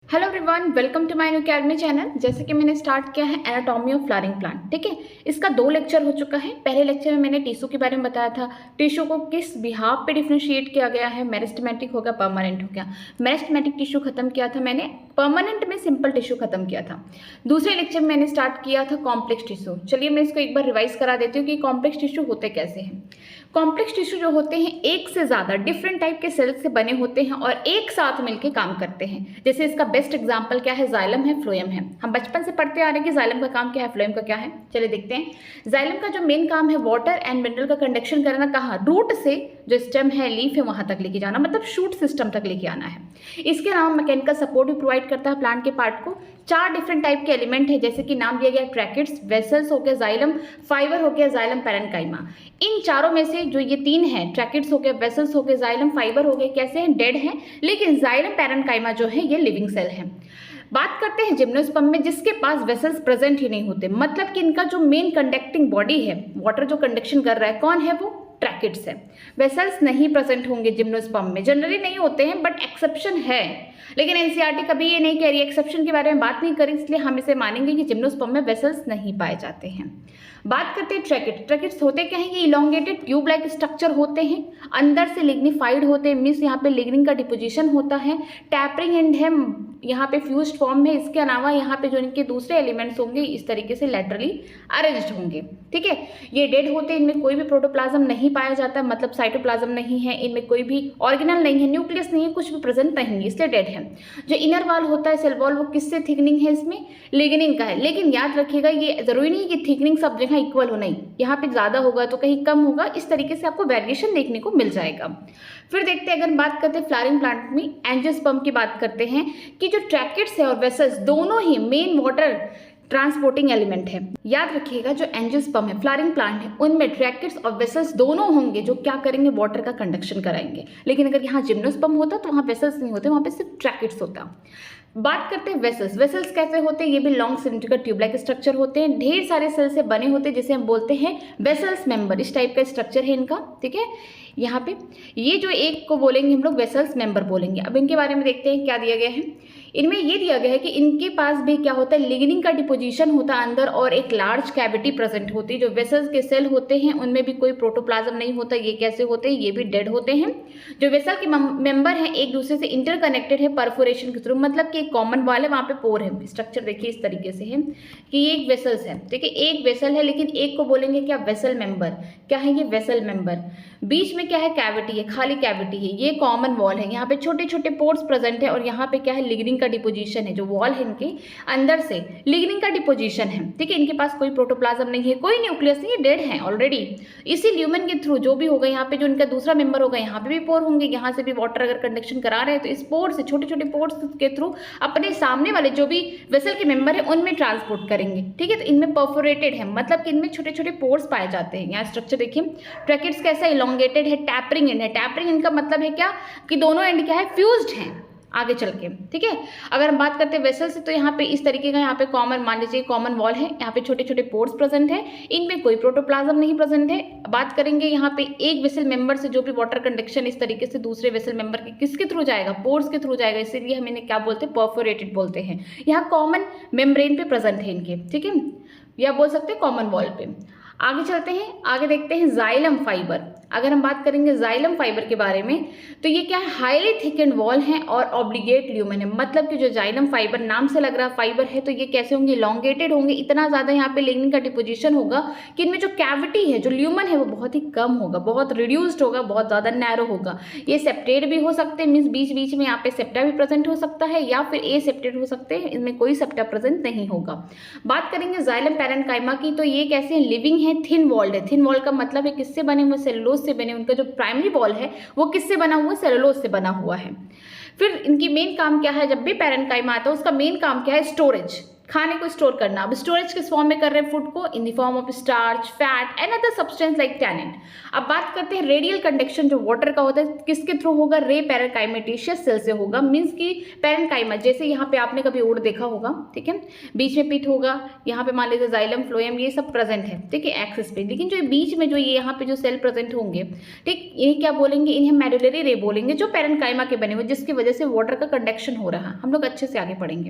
Hello everyone, welcome to my new academy channel. जैसे कि मैंने स्टार्ट किया है एनाटॉमी ऑफ फ्लावरिंग प्लांट। ठीक है, इसका 2 लेक्चर हो चुका है। पहले लेक्चर में मैंने टिश्यू के बारे में बताया था, टिश्यू को किस बिहाफ पे डिफरेंशिएट किया गया है, मेरिस्टेमेटिक हो गया, परमानेंट हो गया। मेरिस्टेमेटिक टिश्यू खत्म किया था मैंने, परमानेंट में सिंपल टिश्यू खत्म किया था। दूसरे लेक्चर में मैंने स्टार्ट किया था कॉम्प्लेक्स टिश्यू। चलिए मैं इसको एक बार रिवाइज करा देती हूँ कि कॉम्प्लेक्स टिश्यू होते कैसे हैं। कॉम्प्लेक्स टिश्यू जो होते हैं एक से ज़्यादा डिफरेंट टाइप के सेल्स से बने होते हैं और एक साथ मिलकर काम करते हैं। जैसे इसका बेस्ट एग्जांपल क्या है, जाइलम है, फ्लोएम है। हम बचपन से पढ़ते आ रहे हैं कि जाइलम का काम क्या है, फ्लोएम का क्या है। चलिए देखते हैं। जाइलम का जो मेन काम है वाटर एंड मिनरल का कंडक्शन करना, कहाँ, रूट से जो स्टेम है, लीफ है, वहां तक लेके जाना, मतलब शूट सिस्टम तक लेके आना है। इसके अलावा मैकेनिकल सपोर्ट भी प्रोवाइड करता है प्लांट के पार्ट को। 4 डिफरेंट टाइप के एलिमेंट है, जैसे कि नाम दिया गया ट्रैकेट्स, वेसल्स हो गया, जाइलम फाइबर हो गया, जाइलम पैरेन्काइमा। इन चारों में से जो ये 3 हैं, ट्रैकेट्स हो गए, वेसल्स हो गए, जाइलम फाइबर हो गए, कैसे हैं, डेड हैं। लेकिन जाइलम पैरेन्काइमा जो है ये लिविंग सेल है। बात करते हैं जिम्नोस्पर्म में, जिसके पास वेसल्स प्रेजेंट ही नहीं होते, मतलब कि इनका जो मेन कंडक्टिंग बॉडी है, वाटर जो कंडक्शन कर रहा है, कौन है वो, ट्रैकेट्स है। वेसल्स नहीं प्रेजेंट होंगे जिम्नोस्पर्म में, जनरली नहीं होते हैं, बट एक्सेप्शन है। लेकिन एनसीईआरटी कभी ये नहीं कह रही, एक्सेप्शन के बारे में बात नहीं करी, इसलिए हम इसे मानेंगे कि जिम्नोस्पर्म में वेसल्स नहीं पाए जाते हैं। बात करते हैं ट्रैकेट। ट्रैकेट्स होते क्या हैं, ये इलोंगेटेड ट्यूब लाइक स्ट्रक्चर होते हैं, अंदर से लिग्निफाइड होते हैं, मीन्स यहाँ पे लिग्निन का डिपोजिशन होता है, टैपरिंग एंड है, यहाँ पे फ्यूज्ड फॉर्म में। इसके अलावा यहाँ पे जो इनके दूसरे एलिमेंट्स होंगे इस तरीके से लैटरली अरेंज्ड होंगे। ठीक है, ये डेड होते हैं, इनमें कोई भी प्रोटोप्लाज्म नहीं पाया जाता, मतलब साइटोप्लाज्म नहीं है, इनमें कोई भी ऑर्गेनल नहीं है, न्यूक्लियस नहीं है, कुछ भी प्रेजेंट नहीं है, इसलिए डेड है। जो इनर वॉल होता है, सेल वॉल, वो किससे थिकनिंग है, इसमें लिग्निन का है। लेकिन याद रखिएगा, ये जरूरी नहीं कि थिकनिंग सब जगह इक्वल हो, नहीं, यहाँ पे ज्यादा होगा तो कहीं कम होगा, इस तरीके से आपको वेरिएशन देखने को मिल जाएगा। फिर देखते हैं, अगर बात करते हैं फ्लावरिंग प्लांट में एंजियोस्पर्म की बात करते हैं, कि जो ट्रैकेट्स है और वेसल्स दोनों ही मेन वाटर ट्रांसपोर्टिंग एलिमेंट है। याद रखिएगा, जो एंजियोस्पर्म है, फ्लावरिंग प्लांट है, उनमें ट्रैकेट्स और वेसल्स दोनों होंगे जो क्या करेंगे, वाटर का कंडक्शन कराएंगे। लेकिन अगर यहाँ जिम्नोस्पर्म होता तो वहाँ वेसल्स नहीं होते, वहाँ पे सिर्फ ट्रैकेट्स होता। बात करते हैं वेसल्स। वेसल्स कैसे होते हैं, ये भी लॉन्ग सिलिंड्रिकल ट्यूबलाइक स्ट्रक्चर होते हैं, ढेर सारे सेल से बने होते हैं, जिसे हम बोलते हैं वेसल्स मेंबर। इस टाइप का स्ट्रक्चर है इनका। ठीक है, यहाँ पे ये जो एक को बोलेंगे हम लोग वेसल्स मेंबर बोलेंगे। अब इनके बारे में देखते हैं क्या दिया गया है। इनमें ये दिया गया है कि इनके पास भी क्या होता है, लिग्निन का डिपोजिशन होता है अंदर, और एक लार्ज कैविटी प्रेजेंट होती है। जो वेसल्स के सेल होते हैं उनमें भी कोई प्रोटोप्लाज्म नहीं होता। ये कैसे होते हैं, ये भी डेड होते हैं। जो वेसल के मेंबर हैं एक दूसरे से इंटरकनेक्टेड है परफोरेशन के थ्रू, मतलब कि एक कॉमन वॉल है, वहाँ पे पोर है। स्ट्रक्चर देखिए इस तरीके से है कि ये एक वेसल्स है। ठीक है, एक वेसल है, लेकिन एक को बोलेंगे क्या, वेसल मेंबर। क्या है ये, वेसल मेंबर। बीच में क्या है, कैविटी है, खाली कैविटी है, ये कॉमन वॉल है, यहाँ पे छोटे छोटे पोर्स प्रेजेंट है, और यहाँ पे क्या है, लिग्निन का डिपोजिशन है। जो वॉल है इनके अंदर से लिग्निन का डिपोजिशन है। ठीक है, इनके पास कोई प्रोटोप्लाज्म नहीं है, कोई न्यूक्लियस नहीं है, डेड है ऑलरेडी। इसी ल्यूमेन के थ्रू जो भी होगा, यहाँ पे जो इनका दूसरा मेंबर होगा, यहाँ पे भी पोर होंगे, यहाँ से भी वाटर अगर कंडक्शन करा रहे हैं तो इस पोर से, छोटे छोटे पोर्स के थ्रू अपने सामने वाले जो भी वेसल के मेंबर है उनमें ट्रांसपोर्ट करेंगे। ठीक है, तो इनमें परफोरेटेड है, मतलब कि इनमें छोटे छोटे पोर्स पाए जाते हैं। यहाँ स्ट्रक्चर देखिए, ट्रैकेट्स कैसा इलोंगेटेड है, टैपरिंग एंड है। टैपरिंग एंड का मतलब है क्या, कि दोनों एंड क्या है, फ्यूज्ड हैं आगे चल के। ठीक है, अगर हम बात करते हैं वेसल से, तो यहाँ पे इस तरीके का, यहाँ पे कॉमन, मान लीजिए कॉमन वॉल है, यहाँ पे छोटे छोटे पोर्स प्रेजेंट है, इनमें कोई प्रोटोप्लाज्म नहीं प्रेजेंट है। बात करेंगे यहाँ पे एक वेसल मेंबर से जो भी वाटर कंडक्शन इस तरीके से दूसरे वेसल मेंबर के किसके थ्रू जाएगा, पोर्स के थ्रू जाएगा, इसीलिए हम इन्हें क्या बोलते हैं, परफोरेटेड बोलते हैं। यहाँ कॉमन मेम्ब्रेन पे प्रेजेंट है इनके। ठीक है, या बोल सकते हैं कॉमन वॉल पे। आगे चलते हैं, आगे देखते हैं जाइलम फाइबर। अगर हम बात करेंगे जाइलम फाइबर के बारे में, तो ये क्या है, हाईली थिकन्ड वॉल है और ऑब्लिगेट ल्यूमेन है। मतलब कि जो जाइलम फाइबर नाम से लग रहा फाइबर है, तो ये कैसे होंगे, इलोंगेटेड होंगे। इतना ज्यादा यहाँ पे लिग्निन का डिपोजिशन होगा कि इनमें जो कैविटी है, जो ल्यूमन है, वो बहुत ही कम होगा, बहुत रिड्यूस्ड होगा, बहुत ज्यादा नैरो होगा। ये सेप्टेड भी हो सकते हैं, मीन्स बीच बीच में यहाँ पे सेप्टा भी प्रेजेंट हो सकता है, या फिर ए सेप्टेड हो सकते हैं, इनमें कोई सेप्टा प्रेजेंट नहीं होगा। बात करेंगे जाइलम पैरेन्काइमा की, तो ये कैसे लिविंग है, थिन वॉल्ड है। थिन वॉल का मतलब है किससे बने हुए, सेलुलोज से बने। उनका जो प्राइमरी वॉल है वो किससे बना हुआ है, सेलुलोज से बना हुआ है। फिर इनकी मेन काम क्या है, जब भी पैरेन्काइमा आता है उसका मेन काम क्या है, स्टोरेज। खाने को स्टोर करना। अब स्टोरेज किस फॉर्म में कर रहे हैं फूड को? इन the form of starch, fat and other substance like tannin. अब बात करते हैं रेडियल कंडक्शन जो वाटर का होता है किसके थ्रू होगा? रे पैरेंकाइमेटिशियस सेल से होगा। मीन्स कि पैरेंकाइमा, जैसे यहाँ पे आपने कभी ओट देखा होगा, ठीक है, बीच में पिट होगा, यहाँ पे मान लीजिए जाइलम, फ्लोएम, ये सब प्रेजेंट है, ठीक है, एक्सिस पे। लेकिन जो बीच में जो ये यहाँ पे जो सेल प्रेजेंट होंगे, ठीक, इन्हें क्या बोलेंगे? इन्हें मेडुलरी रे बोलेंगे, जो पैरेंकाइमा के बने हुए, जिसकी वजह से वाटर का कंडक्शन हो रहा। हम लोग अच्छे से आगे पढ़ेंगे।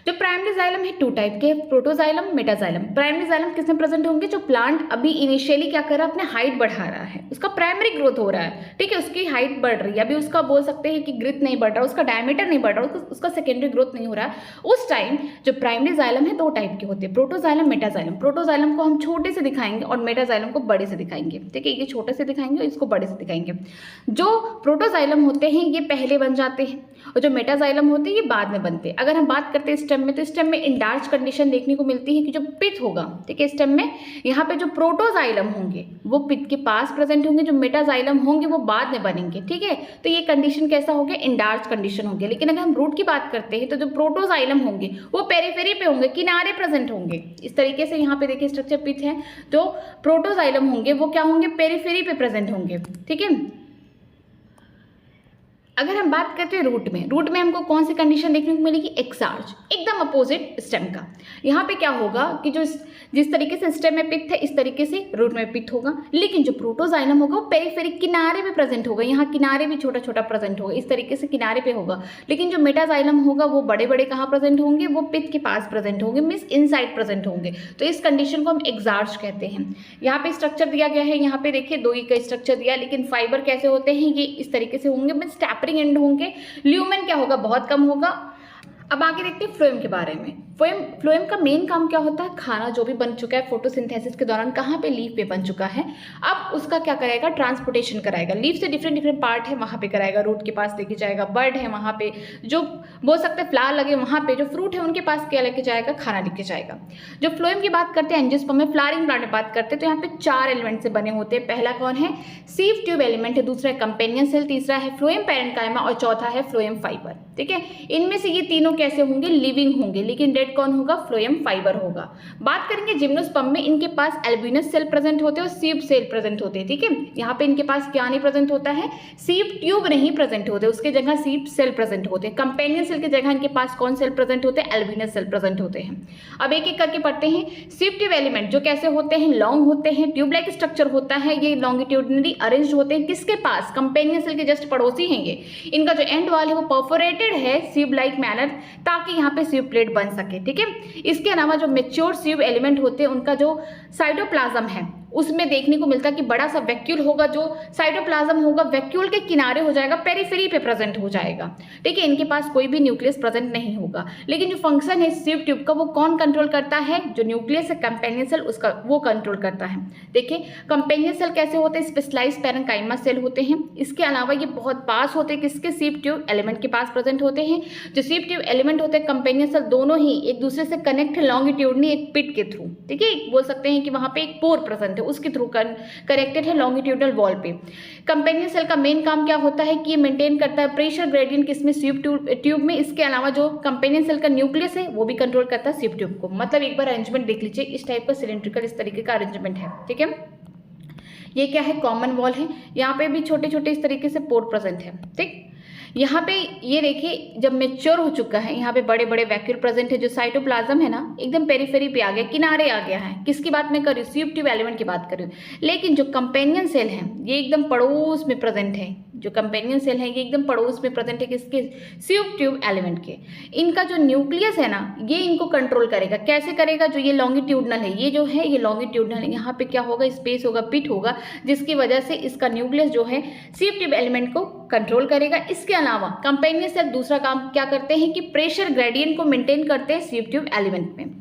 जो प्राइमरी जाइलम है 2 टाइप के, प्रोटोजाइलम, मेटाजाइलम। प्राइमरी जाइलम किसमें प्रेजेंट होंगे? जो प्लांट अभी इनिशियली क्या कर रहा है? अपने हाइट बढ़ा रहा है, उसका प्राइमरी ग्रोथ हो रहा है, ठीक है, उसकी हाइट बढ़ रही है, अभी उसका बोल सकते हैं कि ग्रोथ नहीं बढ़ रहा, उसका डायमीटर नहीं बढ़ रहा, उसका सेकेंडरी ग्रोथ नहीं हो रहा है। उस टाइम जो प्राइमरी जाइलम है 2 टाइप के होते हैं, प्रोटोजाइलम, मेटाजाइलम। प्रोटोजाइलम को हम छोटे से दिखाएंगे और मेटाजाइलम को बड़े से दिखाएंगे, ठीक है, ये छोटे से दिखाएंगे और इसको बड़े से दिखाएंगे। जो प्रोटोजाइलम होते हैं ये पहले बन जाते हैं और जो मेटाजाइलम होते हैं ये बाद में बनते हैं। अगर हम बात करते हैं स्टेम में, तो स्टेम में इंडार्च कंडीशन देखने को मिलती है कि जो पिथ होगा, ठीक है, स्टेम में यहाँ पे जो प्रोटोजाइलम होंगे वो पिथ के पास प्रेजेंट होंगे, जो मेटाजाइलम होंगे वो बाद में बनेंगे, ठीक है। तो ये कंडीशन कैसा हो गया? इंडार्च कंडीशन हो गया। लेकिन अगर हम रूट की बात करते हैं तो जो प्रोटोजाइलम होंगे वो पेरीफेरी पे होंगे, किनारे प्रेजेंट होंगे। इस तरीके से यहाँ पे देखिए स्ट्रक्चर पिथ है, जो प्रोटोजाइलम होंगे वो क्या होंगे? पेरीफेरी पे प्रेजेंट होंगे, ठीक है। अगर हम बात करते हैं रूट में हमको कौन सी कंडीशन देखने को मिलेगी? एक्सार्च, एकदम अपोजिट स्टेम का। यहाँ पे क्या होगा कि जो जिस तरीके से स्टेम में पिथ है इस तरीके से रूट में पिथ होगा, लेकिन जो प्रोटोजाइलम होगा वो पेरिफेरी किनारे पे प्रेजेंट होगा, यहाँ किनारे भी छोटा छोटा प्रेजेंट होगा, इस तरीके से किनारे पे होगा। लेकिन जो मेटाजाइलम होगा वो बड़े बड़े कहाँ प्रेजेंट होंगे? वो पिथ के पास प्रेजेंट होंगे, मीन्स इनसाइड प्रेजेंट होंगे। तो इस कंडीशन को हम एक्सार्च कहते हैं। यहाँ पे स्ट्रक्चर दिया गया है, यहाँ पे देखिए 2 का स्ट्रक्चर दिया, लेकिन फाइबर कैसे होते हैं? ये इस तरीके से होंगे, मीन्स टैपरिंग एंड होंगे। ल्यूमेन क्या होगा? बहुत कम होगा। अब आगे देखते हैं फ्लोएम के बारे में। फ्लोएम का मेन काम क्या होता है? खाना जो भी बन चुका है फोटोसिंथेसिस के दौरान कहाँ पे? लीफ पे बन चुका है, अब उसका क्या करेगा? ट्रांसपोर्टेशन कराएगा। लीफ से डिफरेंट पार्ट है वहाँ पे कराएगा, रूट के पास लेके जाएगा, बर्ड है वहाँ पे, जो बोल सकते हैं फ्लावर लगे वहाँ पे, जो फ्रूट है उनके पास क्या लेके जाएगा? खाना लेके जाएगा। जो फ्लोएम की बात करते हैं, एंजियोस्पर्म में फ्लावरिंग प्लांट में बात करते हैं, तो यहाँ पे 4 एलिमेंट से बने होते हैं। पहला कौन है? सीव ट्यूब एलिमेंट है, दूसरा है कंपेनियन सेल, तीसरा है फ्लोएम पैरेंकाइमा और चौथा है फ्लोएम फाइबर, ठीक है। इनमें से ये तीनों कैसे होंगे? लिविंग होंगे, लेकिन डेड कौन होगा? फ्लोएम फाइबर होगा। बात करेंगे जिम्नोस्पर्म में, इनके पास एल्ब्यूनस सेल प्रेजेंट होते हैं और सीव सेल प्रेजेंट होते हैं, ठीक है। यहाँ पे इनके पास क्या नहीं प्रेजेंट होता है? सीव ट्यूब नहीं प्रेजेंट होते, उसके जगह सीव सेल प्रेजेंट होते हैं। कंपेनियन सेल की जगह इनके पास कौन सेल प्रेजेंट होते हैं? एल्ब्यूनस सेल प्रेजेंट होते हैं। अब एक एक करके पढ़ते हैं। सीव ट्यूब एलिमेंट जो कैसे होते हैं? लॉन्ग होते हैं, ट्यूब लाइक स्ट्रक्चर होता है, ये लॉन्गिट्यूडनली अरेंज होते हैं। किसके पास? कंपेनियन सेल के जस्ट पड़ोसी हैं ये। इनका जो एंड वाल है वो परफोरेटेड है सीव लाइक मैनर, ताकि यहाँ पे सीव प्लेट बन सके, ठीक है। इसके अलावा जो मेच्योर सीव एलिमेंट होते हैं उनका जो साइटोप्लाज्म है उसमें देखने को मिलता है कि बड़ा सा वैक्यूल होगा, जो साइटोप्लाज्म होगा वैक्यूल के किनारे हो जाएगा, पेरिफेरी पे प्रेजेंट हो जाएगा, ठीक है। इनके पास कोई भी न्यूक्लियस प्रेजेंट नहीं होगा। लेकिन जो फंक्शन है सीव ट्यूब का वो कौन कंट्रोल करता है? जो न्यूक्लियस है कंपेनियन सेल उसका वो कंट्रोल करता है। देखिए कंपेनियन सेल कैसे होते हैं? स्पेशलाइज्ड पैरेंकाइमा सेल होते हैं। इसके अलावा ये बहुत पास होते हैं किसके? सीव ट्यूब एलिमेंट के पास प्रेजेंट होते हैं। जो सीव ट्यूब एलिमेंट होते हैं कंपेनियन सेल दोनों ही एक दूसरे से कनेक्ट है लॉन्गिट्यूडनली एक पिट के थ्रू, ठीक है। बोल सकते हैं कि वहाँ पे एक पोर प्रेजेंट है, उसके थ्रू कनेक्टेड है लॉन्गिट्यूडनल वॉल पे। कंपेनियन सेल का मेन काम क्या होता है कि ये मेंटेन करता है प्रेशर ग्रेडियंट किसमें? सीव ट्यूब में। इसके अलावा जो कंपेनियन सेल का न्यूक्लियस है वो भी कंट्रोल करता है सीव ट्यूब को। मतलब एक बार अरेंजमेंट देख लीजिए, इस टाइप का सिलेंड्रिकल इस तरीके का अरेंजमेंट है, ठीक है। ये क्या है? कॉमन वॉल है, यहाँ पे भी छोटे छोटे इस तरीके से पोर प्रेजेंट है, ठीक। यहाँ पे ये देखिए जब मेच्योर हो चुका है, यहाँ पे बड़े बड़े वैक्यूल प्रेजेंट है। जो साइटोप्लाज्म है ना एकदम पेरिफेरी पे आ गया, किनारे आ गया है। किसकी बात मैं कर रही हूँ? सीव ट्यूब एलिमेंट की बात कर रही हूँ। लेकिन जो कंपेनियन सेल है ये एकदम पड़ोस में प्रेजेंट है। जो कंपेनियन सेल है ये एकदम पड़ोस में प्रेजेंट है किसके? सीव ट्यूब एलिमेंट के। इनका जो न्यूक्लियस है ना ये इनको कंट्रोल करेगा। कैसे करेगा? जो ये लॉन्गिट्यूडनल है, ये जो है ये लॉन्गिट्यूडनल है, यहाँ पे क्या होगा? स्पेस होगा, पिट होगा, जिसकी वजह से इसका न्यूक्लियस जो है सीव ट्यूब एलिमेंट को कंट्रोल करेगा। इसके अलावा कंपेनियन सेल दूसरा काम क्या करते हैं कि प्रेशर ग्रेडियंट को मेंटेन करते हैं सीव ट्यूब एलिमेंट में।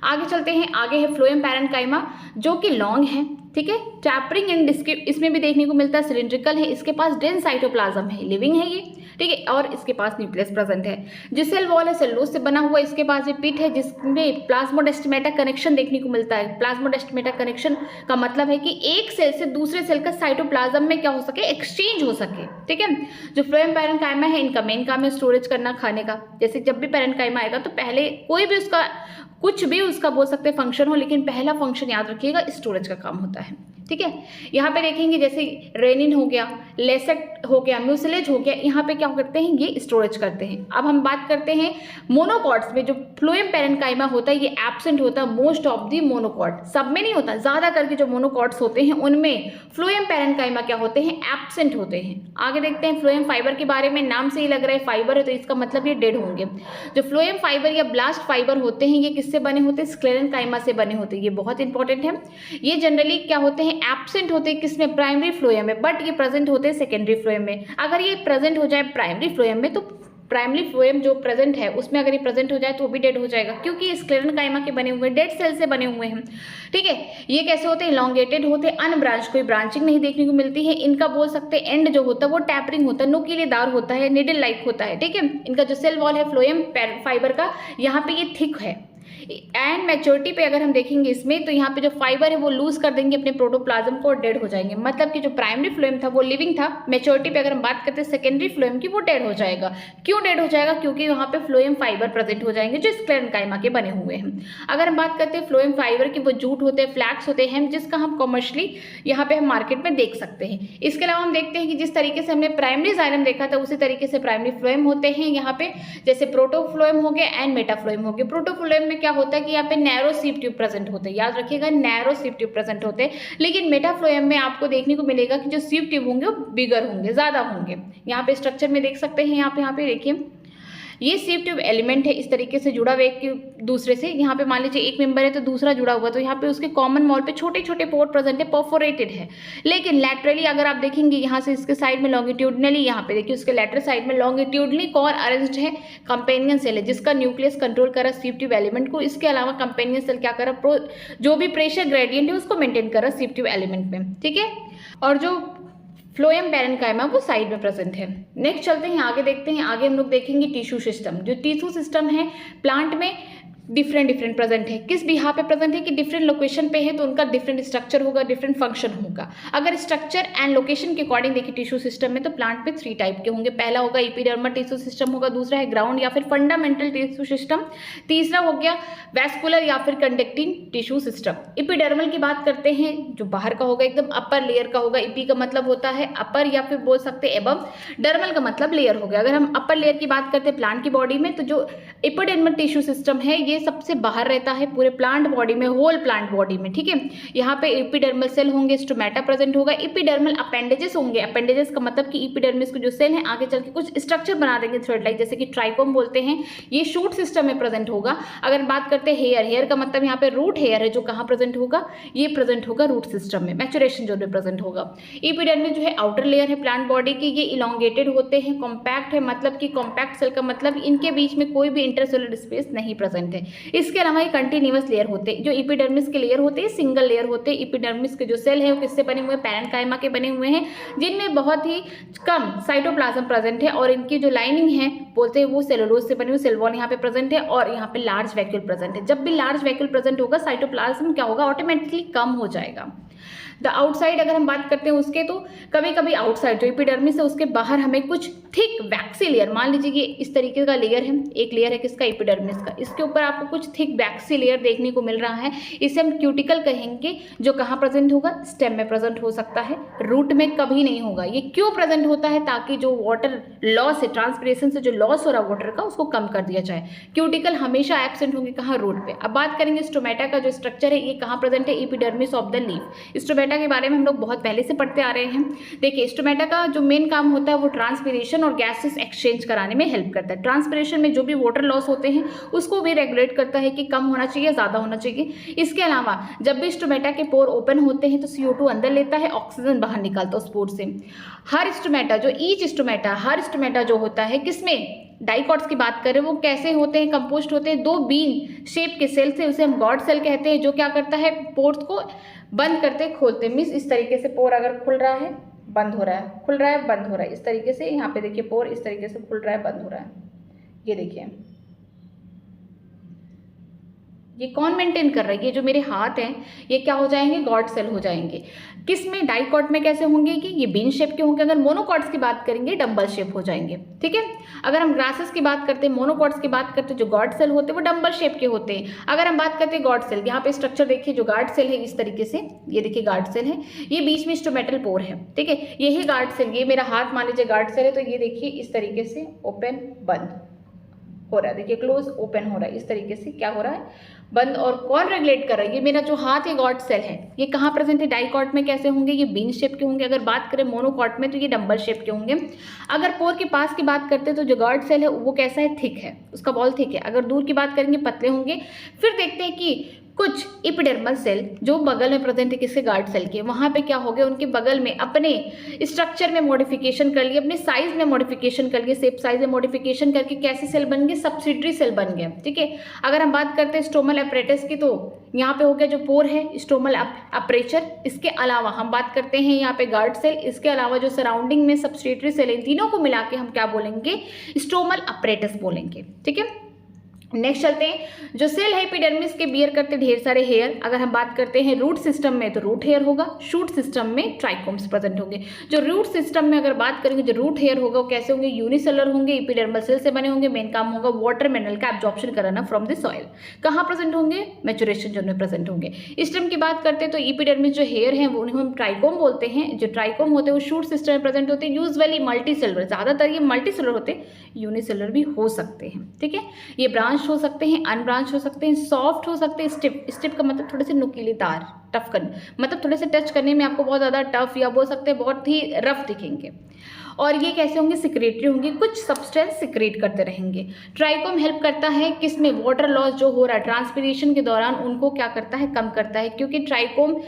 आगे चलते हैं, आगे है फ्लोएम पैरेंकाइमा जो कि लॉन्ग है, ठीक है। टैपरिंग एंड इसमें भी देखने को मिलता है, सिलिंड्रिकल है, इसके पास डेंस साइटोप्लाज्म है, लिविंग है ये, ठीक है, और इसके पास न्यूक्लियस प्रेजेंट है। जो सेल वॉल है सेलुलोज से बना हुआ, इसके पास ये पिट है जिसमें प्लाज्मोडेस्टिमेटा कनेक्शन देखने को मिलता है। प्लाज्मोडेस्टिमेटा कनेक्शन का मतलब है कि एक सेल से दूसरे सेल का साइटोप्लाज्म में क्या हो सके, एक्सचेंज हो सके। ठीक है, जो फ्लोएम पैरेन्काइमा है इनका मेन काम है स्टोरेज करना खाने का। जैसे जब भी पैरेन्काइमा आएगा तो पहले कोई भी उसका कुछ भी उसका बोल सकते हैं फंक्शन हो, लेकिन पहला फंक्शन याद रखिएगा स्टोरेज का काम होता है। ठीक है, यहाँ पे देखेंगे जैसे रेनिन हो गया, लेसेट हो गया, म्यूसिलेज हो गया, यहाँ पे क्या करते हैं, ये स्टोरेज करते हैं। अब हम बात करते हैं मोनोकॉट्स में। जो फ्लोएम पैरेन्काइमा होता है ये एब्सेंट होता है मोस्ट ऑफ दी मोनोकॉट, सब में नहीं होता, ज्यादा करके जो मोनोकॉट्स होते हैं उनमें फ्लोएम पैरेन्काइमा क्या होते हैं, एब्सेंट होते हैं। आगे देखते हैं फ्लोएम फाइबर के बारे में। नाम से ही लग रहा है फाइबर है तो इसका मतलब ये डेड होंगे। जो फ्लोएम फाइबर या ब्लास्ट फाइबर होते हैं ये किससे बने होते हैं, स्क्लेरेन्काइमा से बने होते हैं। ये बहुत इंपॉर्टेंट है। ये जनरली क्या होते हैं, एब्सेंट होते हैं किसमें, प्राइमरी फ्लोएम में, बट ये प्रेजेंट होते हैं सेकेंडरी फ्लोएम में। अगर ये प्रेजेंट हो जाए प्राइमरी फ्लोएम में तो प्राइमरी फ्लोएम जो प्रेजेंट है उसमें अगर ये प्रेजेंट हो जाए तो वो भी डेड हो जाएगा, क्योंकि ये स्क्लेरेन्काइमा के बने हुए डेड सेल से बने हुए हैं। ठीक है, ये कैसे होते हैं, इलॉन्गेटेड होते हैं, अनब्रांच, कोई ब्रांचिंग नहीं देखने को मिलती है। इनका बोल सकते हैं एंड जो होता है वो टैपरिंग होता है, नुकीलेदार होता है, निडल लाइक होता है। ठीक है, इनका जो सेल वॉल है फ्लोएम फाइबर का यहाँ पे ये थिक है। एंड मैच्योरिटी पे अगर हम देखेंगे इसमें तो यहाँ पे जो फाइबर है वो लूज कर देंगे अपने प्रोटोप्लाज्म को और डेड हो जाएंगे। मतलब कि जो प्राइमरी फ्लोएम था वो लिविंग था। मैच्योरिटी पे अगर हम बात करते हैं सेकेंडरी फ्लोएम की, वो डेड हो जाएगा। क्यों डेड हो जाएगा, क्योंकि वहाँ पे फ्लोएम फाइबर प्रेजेंट हो जाएंगे जो स्क्लेरेन्काइमा के बने हुए हैं। अगर हम बात करते हैं फ्लोएम फाइबर की, वो जूट होते हैं, फ्लैक्स होते हैं, जिसका हम कॉमर्शियली यहाँ पे हम मार्केट में देख सकते हैं। इसके अलावा हम देखते हैं कि जिस तरीके से हमने प्राइमरी जाइलम देखा था उसी तरीके से प्राइमरी फ्लोएम होते हैं यहाँ पे, जैसे प्रोटोफ्लोएम हो गया एंड मेटाफ्लोएम हो गया। प्रोटोफ्लोएम में क्या होता है कि यहाँ पे नैरो सीप ट्यूब प्रेजेंट होते हैं, याद रखिएगा नैरो सीप ट्यूब प्रेजेंट होते हैं। लेकिन मेटाफ्लोएम में आपको देखने को मिलेगा कि जो सीप ट्यूब होंगे वो बिगर होंगे, ज्यादा होंगे। यहाँ पे स्ट्रक्चर में देख सकते हैं, यहाँ पे देखिए ये सीप ट्यूब एलिमेंट है इस तरीके से जुड़ा हुआ एक दूसरे से। यहाँ पे मान लीजिए एक मेंबर है तो दूसरा जुड़ा हुआ, तो यहाँ पे उसके कॉमन मॉल पे छोटे छोटे पोर प्रेजेंट है, परफोरेटेड है। लेकिन लैटरली अगर आप देखेंगे यहाँ से इसके साइड में लॉन्गिट्यूडनली, यहाँ पे देखिए उसके लैटरल साइड में लॉन्गिट्यूडनली कोर अरेंज्ड है कंपेनियन सेल है जिसका न्यूक्लियस कंट्रोल कर रहा है सीप ट्यूब एलिमेंट को। इसके अलावा कंपेनियन सेल क्या कर रहा है, जो भी प्रेशर ग्रेडियंट है उसको मेंटेन कर रहा है सीप ट्यूब एलिमेंट में। ठीक है, और जो फ्लोएम पैरेन्काइमा वो साइड में प्रेजेंट है। नेक्स्ट चलते हैं आगे, देखते हैं आगे हम लोग देखेंगे टिश्यू सिस्टम। जो टिश्यू सिस्टम है प्लांट में डिफरेंट प्रेजेंट है। किस बिहाफ पे प्रेजेंट है कि डिफरेंट लोकेशन पे है तो उनका डिफरेंट स्ट्रक्चर होगा, डिफरेंट फंक्शन होगा। अगर स्ट्रक्चर एंड लोकेशन के अकॉर्डिंग देखिए टिश्यू सिस्टम में तो प्लांट में 3 टाइप के होंगे। पहला होगा एपिडर्मल टिश्यू सिस्टम होगा, दूसरा है ग्राउंड या फिर फंडामेंटल टिश्यू सिस्टम, तीसरा हो गया वैस्कुलर या फिर कंडक्टिंग टिश्यू सिस्टम। एपिडर्मल की बात करते हैं जो बाहर का होगा, एकदम अपर लेयर का होगा। एपी का मतलब होता है अपर या फिर बोल सकते हैं एबव, डर्मल का मतलब लेयर हो गया। अगर हम अपर लेयर की बात करते हैं प्लांट की बॉडी में तो जो एपिडर्मल टिश्यू सिस्टम है ये सबसे बाहर रहता है पूरे प्लांट बॉडी में, होल प्लांट बॉडी में। ठीक है, यहाँ पे एपिडर्मल सेल होंगे, स्टोमेटा प्रेजेंट होगा, एपिडर्मल अपेंडेजेस होंगे। अपेंडेजेस का मतलब कि एपिडर्मिस के जो सेल हैं आगे चल के कुछ स्ट्रक्चर बना देंगे थ्रेड लाइक, जैसे कि ट्राइकोम बोलते हैं, ये शूट सिस्टम में प्रेजेंट होगा। अगर बात करते हैं हेयर, हेयर का मतलब यहाँ पे रूट हेयर है जो कहाँ प्रेजेंट होगा, ये प्रेजेंट होगा रूट सिस्टम में, मैचुरेशन जोन में प्रेजेंट होगा। एपिडर्मिस जो है आउटर लेयर है प्लांट बॉडी की, ये इलोंगेटेड होते हैं, कॉम्पैक्ट है, मतलब कि कॉम्पैक्ट सेल का मतलब इनके बीच में कोई भी इंटरसेलुलर स्पेस नहीं प्रेजेंट है। इसके अलावा ये कंटिन्यूअस लेयर होते हैं। जो एपिडर्मिस के लेयर होते हैं सिंगल लेयर होते हैं। एपिडर्मिस के जो सेल है वो किससे बने हुए हैं, पैरेन्काइमा के बने हुए हैं, जिनमें बहुत ही कम साइटोप्लाज्म प्रेजेंट है और इनकी जो लाइनिंग है बोलते हैं वो सेलुलोज से बनी हुई, सेल वॉल यहाँ पे प्रेजेंट है और यहाँ पे लार्ज वैक्यूल प्रेजेंट है। जब भी लार्ज वैक्यूल प्रेजेंट होगा साइटोप्लाज्म क्या होगा, ऑटोमेटिकली कम हो जाएगा। द आउटसाइड अगर हम बात करते हैं उसके तो कभी कभी आउटसाइड जो एपिडर्मिस है उसके बाहर हमें कुछ थिक वैक्सी लेयर, मान लीजिए कि इस तरीके का लेयर है, एक लेयर है किसका, एपिडर्मिस का, इसके ऊपर आपको कुछ थिक वैक्सी लेयर देखने को मिल रहा है, इसे हम क्यूटिकल कहेंगे, जो कहाँ प्रेजेंट होगा, स्टेम में प्रेजेंट हो सकता है, रूट में कभी नहीं होगा। ये क्यों प्रेजेंट होता है, ताकि जो वाटर लॉस है, ट्रांसपिरेशन से जो लॉस हो रहा है वाटर का उसको कम कर दिया जाए। क्यूटिकल हमेशा एब्सेंट होंगे कहाँ, रूट पे। अब बात करेंगे स्टोमेटा का जो स्ट्रक्चर है, ये कहाँ प्रेजेंट है, epidermis of the leaf. Stomata के बारे में हम लोग बहुत पहले से पढ़ते आ रहे हैं। देखिए स्टोमेटा का जो मेन काम होता है वो ट्रांसपिरेशन और गैसेस एक्सचेंज कराने में हेल्प करता है। ट्रांसपिरेशन में जो भी वाटर लॉस होते हैं उसको भी रेगुलेट करता है कि कम होना चाहिए, ज़्यादा होना चाहिए। इसके अलावा जब भी स्टोमेटा के पोर ओपन होते हैं तो CO2 अंदर लेता है, ऑक्सीजन बाहर निकालता है उस पोर से। हर स्टोमेटा हर स्टोमेटा जो होता है किसमें, डाइकॉट्स की बात करें, वो कैसे होते हैं, कंपोस्ट होते हैं 2 बीन शेप के सेल से, उसे हम गॉड सेल कहते हैं, जो क्या करता है पोर्स को बंद करते खोलते। मीन्स इस तरीके से पोर अगर खुल रहा है बंद हो रहा है, खुल रहा है, बंद हो रहा है, इस तरीके से। यहाँ पे देखिए पोर इस तरीके से खुल रहा है, बंद हो रहा है, ये देखिए। ये कौन मेंटेन कर रहा है? ये जो मेरे हाथ हैं ये क्या हो जाएंगे? गॉड सेल हो जाएंगे। किस में? डाइकॉट में कैसे होंगे कि ये बीन शेप के होंगे। अगर मोनोकॉट्स की बात करेंगे डंबल शेप हो जाएंगे, ठीक है। अगर हम ग्रासेस की बात करते हैं, मोनोकॉट्स की बात करते हैं, जो गॉड सेल होते हैं वो डंबल शेप के होते हैं। अगर हम बात करते हैं गॉड सेल, यहाँ पे स्ट्रक्चर देखिए, जो गार्ड सेल है इस तरीके से, ये देखिए गार्ड सेल है, ये बीच में स्टोमेटल पोर है, ठीक है। यही गार्ड सेल, ये मेरा हाथ मान लीजिए गार्ड सेल है, तो ये देखिए इस तरीके से ओपन बंद हो रहा है, देखिए क्लोज ओपन हो रहा है, इस तरीके से क्या हो रहा है? बंद। और कौन रेगुलेट कर रहा है? ये मेरा जो हाथ है गॉड सेल है, ये कहाँ प्रेजेंट है? डाइकॉट में कैसे होंगे? ये बीन शेप के होंगे। अगर बात करें मोनोकॉट में तो ये डंबल शेप के होंगे। अगर पोर के पास की बात करते हैं तो जो गॉड सेल है वो कैसा है? थिक है, उसका बॉल थिक है। अगर दूर की बात करेंगे पतले होंगे। फिर देखते हैं कि कुछ इपिडर्मल सेल जो बगल में प्रेजेंट है किसके? गार्ड सेल के, वहाँ पे क्या हो गया? उनके बगल में अपने स्ट्रक्चर में मॉडिफिकेशन कर लिए, अपने साइज में मॉडिफिकेशन कर लिए, शेप साइज में मॉडिफिकेशन करके कैसे सेल बन गए? सब्सिडरी सेल बन गए, ठीक है। अगर हम बात करते हैं स्टोमल अपरेटस की, तो यहाँ पे हो गया जो पोर है स्टोमल अपर्चर। इसके अलावा हम बात करते हैं यहाँ पे गार्ड सेल, इसके अलावा जो सराउंडिंग में सब्सिडरी सेल है, तीनों को मिला के हम क्या बोलेंगे? स्टोमल अपरेटस बोलेंगे, ठीक है। नेक्स्ट चलते हैं, जो सेल है एपिडर्मिस के बियर करते ढेर सारे हेयर। अगर हम बात करते हैं रूट सिस्टम में तो रूट हेयर होगा, शूट सिस्टम में ट्राइकोम्स प्रेजेंट होंगे। जो रूट सिस्टम में अगर बात करेंगे, जो रूट हेयर होगा वो कैसे होंगे? यूनिसेलर होंगे, एपिडर्मल सेल से बने होंगे। मेन काम होगा वाटर मिनरल का एब्जॉर्प्शन कराना फ्रॉम द सॉइल। कहाँ प्रेजेंट होंगे? मैचुरेशन जोन में प्रेजेंट होंगे। स्टेम की बात करते हैं तो एपिडर्मिस जो हेयर हैं वो उन्हें हम ट्राइकोम बोलते हैं। जो ट्राइकोम होते हैं वो शूट सिस्टम में प्रेजेंट होते हैं, यूजुअली मल्टी सेलुलर, ज़्यादातर ये मल्टी सेलुलर होते हैं, यूनिसेलुलर भी हो सकते हैं, ठीक है। ये ब्रांच हो सकते हैं, अनब्रांच हो सकते हैं, सॉफ्ट हो सकते हैं, स्टिप। स्टिप का मतलब थोड़े से नुकीलेदार, टफ करने, मतलब थोड़े से टच करने में आपको बहुत ज़्यादा टफ या बोल सकते हैं बहुत ही रफ दिखेंगे। और ये कैसे होंगे? सिक्रेटरी होंगे, कुछ सब्सटेंस सिक्रेट करते रहेंगे। ट्राइकोम हेल्प करता है किसमें? वाटर लॉस जो हो रहा है ट्रांसपीरेशन के दौरान, उनको क्या करता है? कम करता है, क्योंकि ट्राइकोम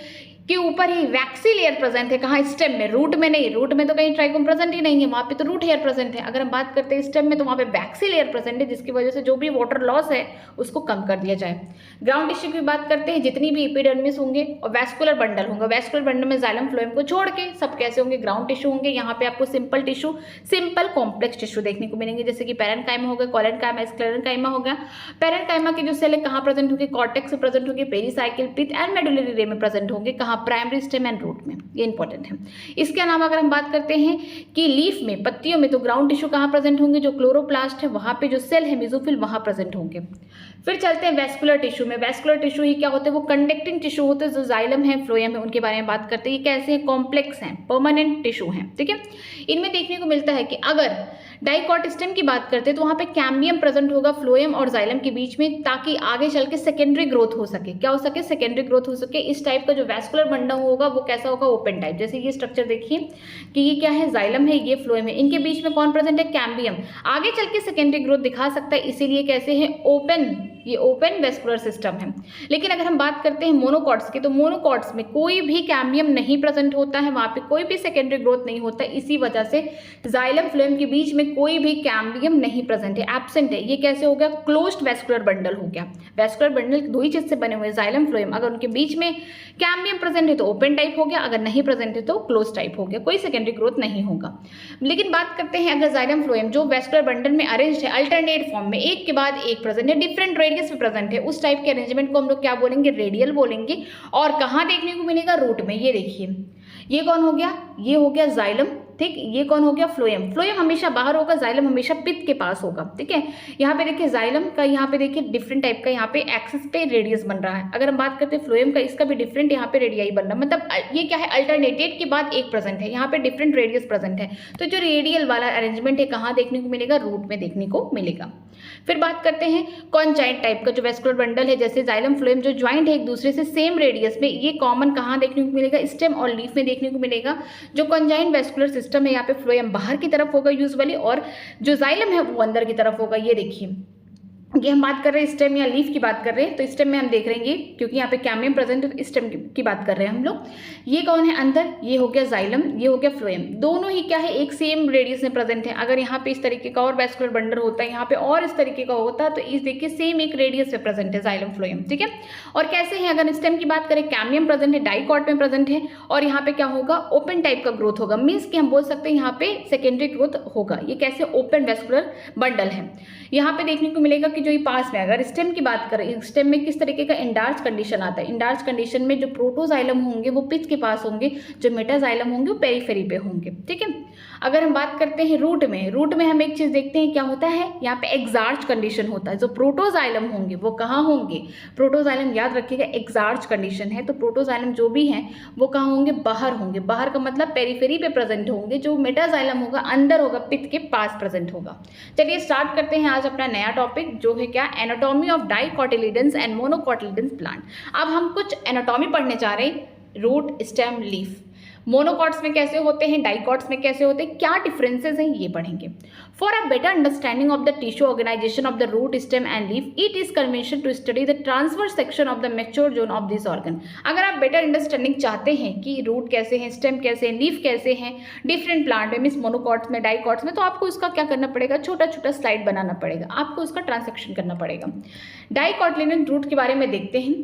के ऊपर ही वैक्सी लेयर प्रेजेंट है। कहाँ? स्टेम में, रूट में नहीं। रूट में तो कहीं ट्राइकोम प्रेजेंट ही नहीं है, वहाँ पे तो रूट हेयर प्रेजेंट है। अगर हम बात करते हैं स्टेम में तो वहाँ पे वैक्सी लेयर प्रेजेंट है, जिसकी वजह से जो भी वाटर लॉस है उसको कम कर दिया जाए। ग्राउंड टिश्यू की बात करते हैं, जितनी भी एपिडर्मिस होंगे और वैस्कुलर बंडल होंगे, वैस्कुलर बंडल में जाइलम फ्लोएम को छोड़ के सब कैसे होंगे? ग्राउंड टिश्यू होंगे। यहाँ पे आपको simple tissue, simple complex tissue देखने को मिलेंगे, जैसे कि पैरेन्काइमा हो गया, कोलेनकाइमा, स्क्लेरेन्काइमा हो गया। पैरेन्काइमा के जो सेल है कहाँ प्रेजेंट होंगे? कॉर्टेक्स में प्रेजेंट होंगे, पेरीसाइकिल, पिथ एंड मेडुलरी रे में प्रेजेंट होंगे। कहाँ? प्राइमरी स्टेम एंड रूट में, ये इंपॉर्टेंट है। इसके अलावा अगर हम बात करते हैं कि लीफ में, पत्तियों में, तो ग्राउंड टिश्यू कहाँ प्रेजेंट होंगे? जो क्लोरोप्लास्ट है वहाँ पे जो सेल है मेसोफिल वहाँ प्रेजेंट होंगे। फिर चलते हैं वेस्कुलर टिश्यू में। वेस्कुलर टिश्यू ही क्या होते हैं? वो कंडक्टिंग टिश्यू होते हैं, जो जाइलम है, फ्लोएम है, उनके बारे में बात करते हैं। ये कैसे हैं? कॉम्प्लेक्स हैं, परमानेंट टिश्यू हैं, ठीक है। इनमें देखने को मिलता है कि अगर डाइकॉट स्टेम की बात करते हैं तो वहाँ पे कैम्बियम प्रेजेंट होगा फ्लोएम और जाइलम के बीच में, ताकि आगे चल के सेकेंडरी ग्रोथ हो सके। क्या हो सके? सेकेंडरी ग्रोथ हो सके। इस टाइप का जो वेस्कुलर बंडल होगा वो कैसा होगा? Open type. जैसे ये स्ट्रक्चर देखिए कि ये क्या है? जाइलम है, ये फ्लोएम है, इनके बीच में कौन प्रेजेंट है? कैम्बियम। आगे चल के सेकेंडरी ग्रोथ दिखा सकता है, इसीलिए कैसे है? ओपन, ये ओपन वेस्कुलर सिस्टम है। लेकिन अगर हम बात करते हैं मोनोकॉट्स की, तो मोनोकॉट्स में कोई भी कैम्बियम नहीं प्रेजेंट होता है, वहाँ पे कोई भी सेकेंडरी ग्रोथ नहीं होता है। इसी वजह से जाइलम फ्लोएम के बीच में कोई भी कैम्बियम नहीं प्रेजेंट है, एब्सेंट है। ये कैसे हो गया? क्लोज्ड वेस्कुलर बंडल हो गया। वेस्कुलर बंडल दो ही चीज से बने हुए, जाइलम फ्लोएम। अगर उनके बीच में कैम्बियम प्रेजेंट है तो ओपन टाइप हो गया, अगर नहीं प्रेजेंट है तो क्लोज टाइप हो गया, कोई सेकेंडरी ग्रोथ नहीं होगा। लेकिन बात करते हैं अगर जाइलम फ्लोएम जो वेस्कुलर बंडल में अरेंज है अल्टरनेट फॉर्म में, एक के बाद एक प्रेजेंट है, डिफरेंट रेडियस में प्रेजेंट है, उस टाइप के अरेंजमेंट को हम लोग क्या बोलेंगे? रेडियल बोलेंगे। और कहाँ देखने को मिलेगा? रूट में। ये देखिए, ये कौन हो गया? ये हो गया जाइलम, ठीक। ये कौन हो गया? फ्लोएम। फ्लोएम हमेशा बाहर होगा, जाइलम हमेशा पित्त के पास होगा, ठीक है। यहाँ पे देखिए जाइलम का, यहाँ पे देखिए डिफरेंट टाइप का, यहाँ पे एक्सिस पे रेडियस बन रहा है। अगर हम बात करते हैं फ्लोएम का, इसका भी डिफरेंट यहाँ पे रेडियाई बन रहा है। मतलब ये क्या है? अल्टरनेटेड के बाद एक प्रेजेंट है, यहाँ पे डिफरेंट रेडियस प्रेजेंट है। तो जो रेडियल वाला अरेंजमेंट है कहाँ देखने को मिलेगा? रूट में देखने को मिलेगा। फिर बात करते हैं कॉन्जाइंट टाइप का जो वेस्कुलर बंडल है, जैसे जाइलम फ्लोएम जो ज्वाइंट है एक दूसरे से सेम रेडियस में, ये कॉमन कहाँ देखने को मिलेगा? स्टेम और लीफ में देखने को मिलेगा। जो कॉन्जाइंट वेस्कुलर सिस्टम है, यहाँ पे फ्लोएम बाहर की तरफ होगा यूजुअली, और जो जाइलम है वो अंदर की तरफ होगा। ये देखिए ये हम बात कर रहे हैं स्टेम या लीफ की बात कर रहे हैं, तो स्टेम में हम देख रहे हैं क्योंकि यहाँ पे कैम्बियम प्रेजेंट है तो स्टेम की बात कर रहे हैं हम लोग। ये कौन है अंदर, ये हो गया जाइलम, ये हो गया फ्लोएम, दोनों ही क्या है एक सेम रेडियस में प्रेजेंट है। अगर यहाँ पे इस तरीके का और वैस्कुलर बंडल होता है, यहाँ पे और इस तरीके का होता है, तो इस देखिए सेम एक रेडियस में प्रेजेंट है जाइलम फ्लोएम, ठीक है। और कैसे है, अगर स्टेम की बात करें कैम्बियम प्रेजेंट है, डाइकॉट में प्रेजेंट है, और यहाँ पे क्या होगा ओपन टाइप का ग्रोथ होगा, मीन्स कि हम बोल सकते हैं यहाँ पे सेकेंडरी ग्रोथ होगा। ये कैसे ओपन वैस्कुलर बंडल है। यहाँ पे देखने को मिलेगा कि जो ये पास में, अगर स्टेम की बात करें, स्टेम में किस तरीके का इंडार्च कंडीशन आता है। इंडार्च कंडीशन में जो प्रोटोजाइलम होंगे वो पिच के पास होंगे, जो मेटाजाइलम होंगे वो पेरीफेरी पे होंगे, ठीक है। अगर हम बात करते हैं रूट में हम एक चीज देखते हैं क्या होता है, यहाँ पे एक्सार्च कंडीशन होता है। जो प्रोटोजाइलम होंगे वो कहाँ होंगे, प्रोटोजाइलम याद रखिएगा एक्सार्च कंडीशन है, तो प्रोटोजाइलम जो भी है वो कहाँ होंगे, बाहर होंगे। बाहर का मतलब पेरीफेरी पे प्रेजेंट होंगे। जो मेटाजाइलम होगा अंदर होगा, पिथ के पास प्रेजेंट होगा। चलिए स्टार्ट करते हैं आज अपना नया टॉपिक जो है क्या, anatomy of dicotyledons and monocotyledons plant. अब हम कुछ एनाटॉमी पढ़ने जा रहे हैं, रूट स्टेम लीफ। मोनोकॉट्स में कैसे होते हैं, डाइकॉट्स में कैसे होते हैं, क्या डिफरेंसेस हैं ये पढ़ेंगे। For a better understanding of the tissue organisation of the root stem and leaf, it is convention to study the transverse section of the mature zone of this organ. अगर आप बेटर अंडरस्टैंडिंग चाहते हैं कि root कैसे हैं, stem कैसे हैं, leaf कैसे हैं डिफरेंट प्लांट में, मीन्स मोनोकॉट्स में, डाइकॉट्स में, तो आपको इसका क्या करना पड़ेगा, छोटा छोटा स्लाइड बनाना पड़ेगा, आपको उसका ट्रांसैक्शन करना पड़ेगा। डाइकोटिलिडन रूट के बारे में देखते हैं।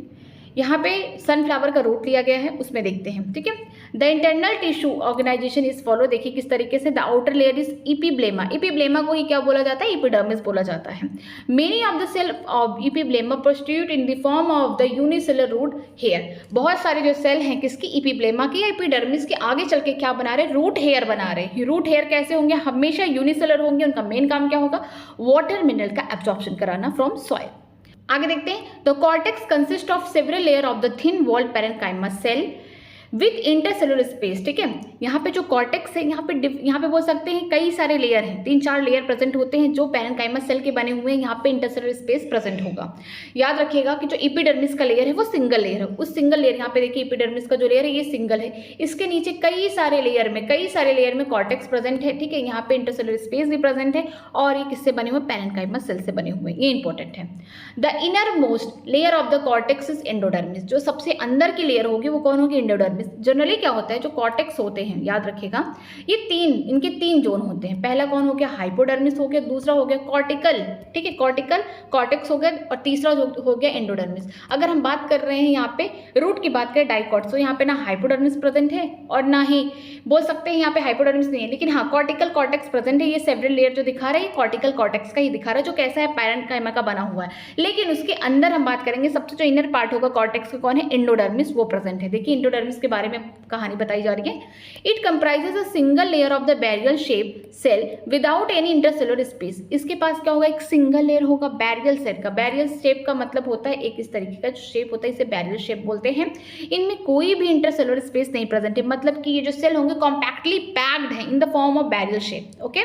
यहाँ पे सनफ्लावर का रूट लिया गया है, उसमें देखते हैं, ठीक है। The internal tissue organisation is follow, देखिए किस तरीके से। The outer layer is epiblema, epiblema को ही क्या बोला जाता है, एपिडर्मिस बोला जाता है। Many of the cell of epiblema prostitute in the form of the unicellular root hair. बहुत सारे जो सेल हैं किसकी, इपीब्लेमा की या एपिडर्मिस के, आगे चल के क्या बना रहे, रूट हेयर बना रहे। रूट हेयर कैसे होंगे, हमेशा यूनिसेलर होंगे। उनका मेन काम क्या होगा, वाटर मिनरल का एब्जॉर्प्शन कराना फ्रॉम सॉइल। आगे देखते हैं, the cortex consist of several layer of the thin walled parenchyma cell with intercellular space, ठीक है। यहाँ पे जो कॉर्टेक्स है, यहाँ पे बोल सकते हैं कई सारे लेयर हैं, 3-4 लेयर प्रेजेंट होते हैं जो पैरेन्काइमा सेल के बने हुए हैं। यहाँ पे इंटरसेलुलर स्पेस प्रेजेंट होगा। याद रखिएगा कि जो एपिडर्मिस का लेयर है वो सिंगल लेयर है। उस सिंगल लेयर, यहाँ पे देखिए एपिडर्मिस का जो लेयर है ये सिंगल है, इसके नीचे कई सारे लेयर में कॉर्टेक्स प्रेजेंट है, ठीक है। यहाँ पे इंटरसेलुलर स्पेस भी प्रेजेंट है, और ये किससे बने हुए, पैरेन्काइमा सेल से बने हुए, ये इंपॉर्टेंट है। The inner most layer of the cortex is endodermis, जो सबसे अंदर की लेयर होगी वो कौन होगी, एंडोडर्मिस। जनरली क्या होता है, जो कॉर्टेक्स होते हैं याद रखिएगा, ये इनके तीन जोन होते हैं। पहला कौन हो गया, हाइपोडर्मिस हो गया, दूसरा हो गया कॉर्टिकल, ठीक है, कॉर्टिकल कॉर्टेक्स हो गया, और तीसरा हो गया एंडोडर्मिस। अगर हम बात कर रहे हैं यहाँ पे रूट की बात करें डाइकॉट्स, तो यहाँ पे ना हाइपोडर्मिस प्रेजेंट है और ना ही बोल सकते हैं यहाँ पे हाइपोडर्मिस नहीं है, लेकिन हाँ कॉर्टिकल कॉर्टेक्स प्रेजेंट है। ये सेवरल लेयर जो दिखा रहा है, कॉर्टिकल कॉर्टेक्स का ही दिखा रहा है, जो कैसा है, पैरेन्काइमा का बना हुआ है। लेकिन उसके अंदर हम बात करेंगे, सबसे जो इनर पार्ट होगा कॉर्टेक्स का कौन है, एंडोडर्मिस, वो प्रेजेंट है। देखिए एंडोडर्मिस के बारे में कहानी बताई जा रही है। It comprises a single layer of the barrel shape cell without any intercellular space. इसके पास क्या होगा, एक सिंगल लेयर होगा बैरियल सेल का। बैरियल शेप का मतलब होता है एक इस तरीके का जो शेप होता है, इसे बैरियल शेप बोलते हैं। इनमें कोई भी इंटरसेलुलर स्पेस नहीं प्रेजेंट है, मतलब कि ये जो सेल होंगे कॉम्पैक्टली पैक्ड है इन the form of burial shape, okay.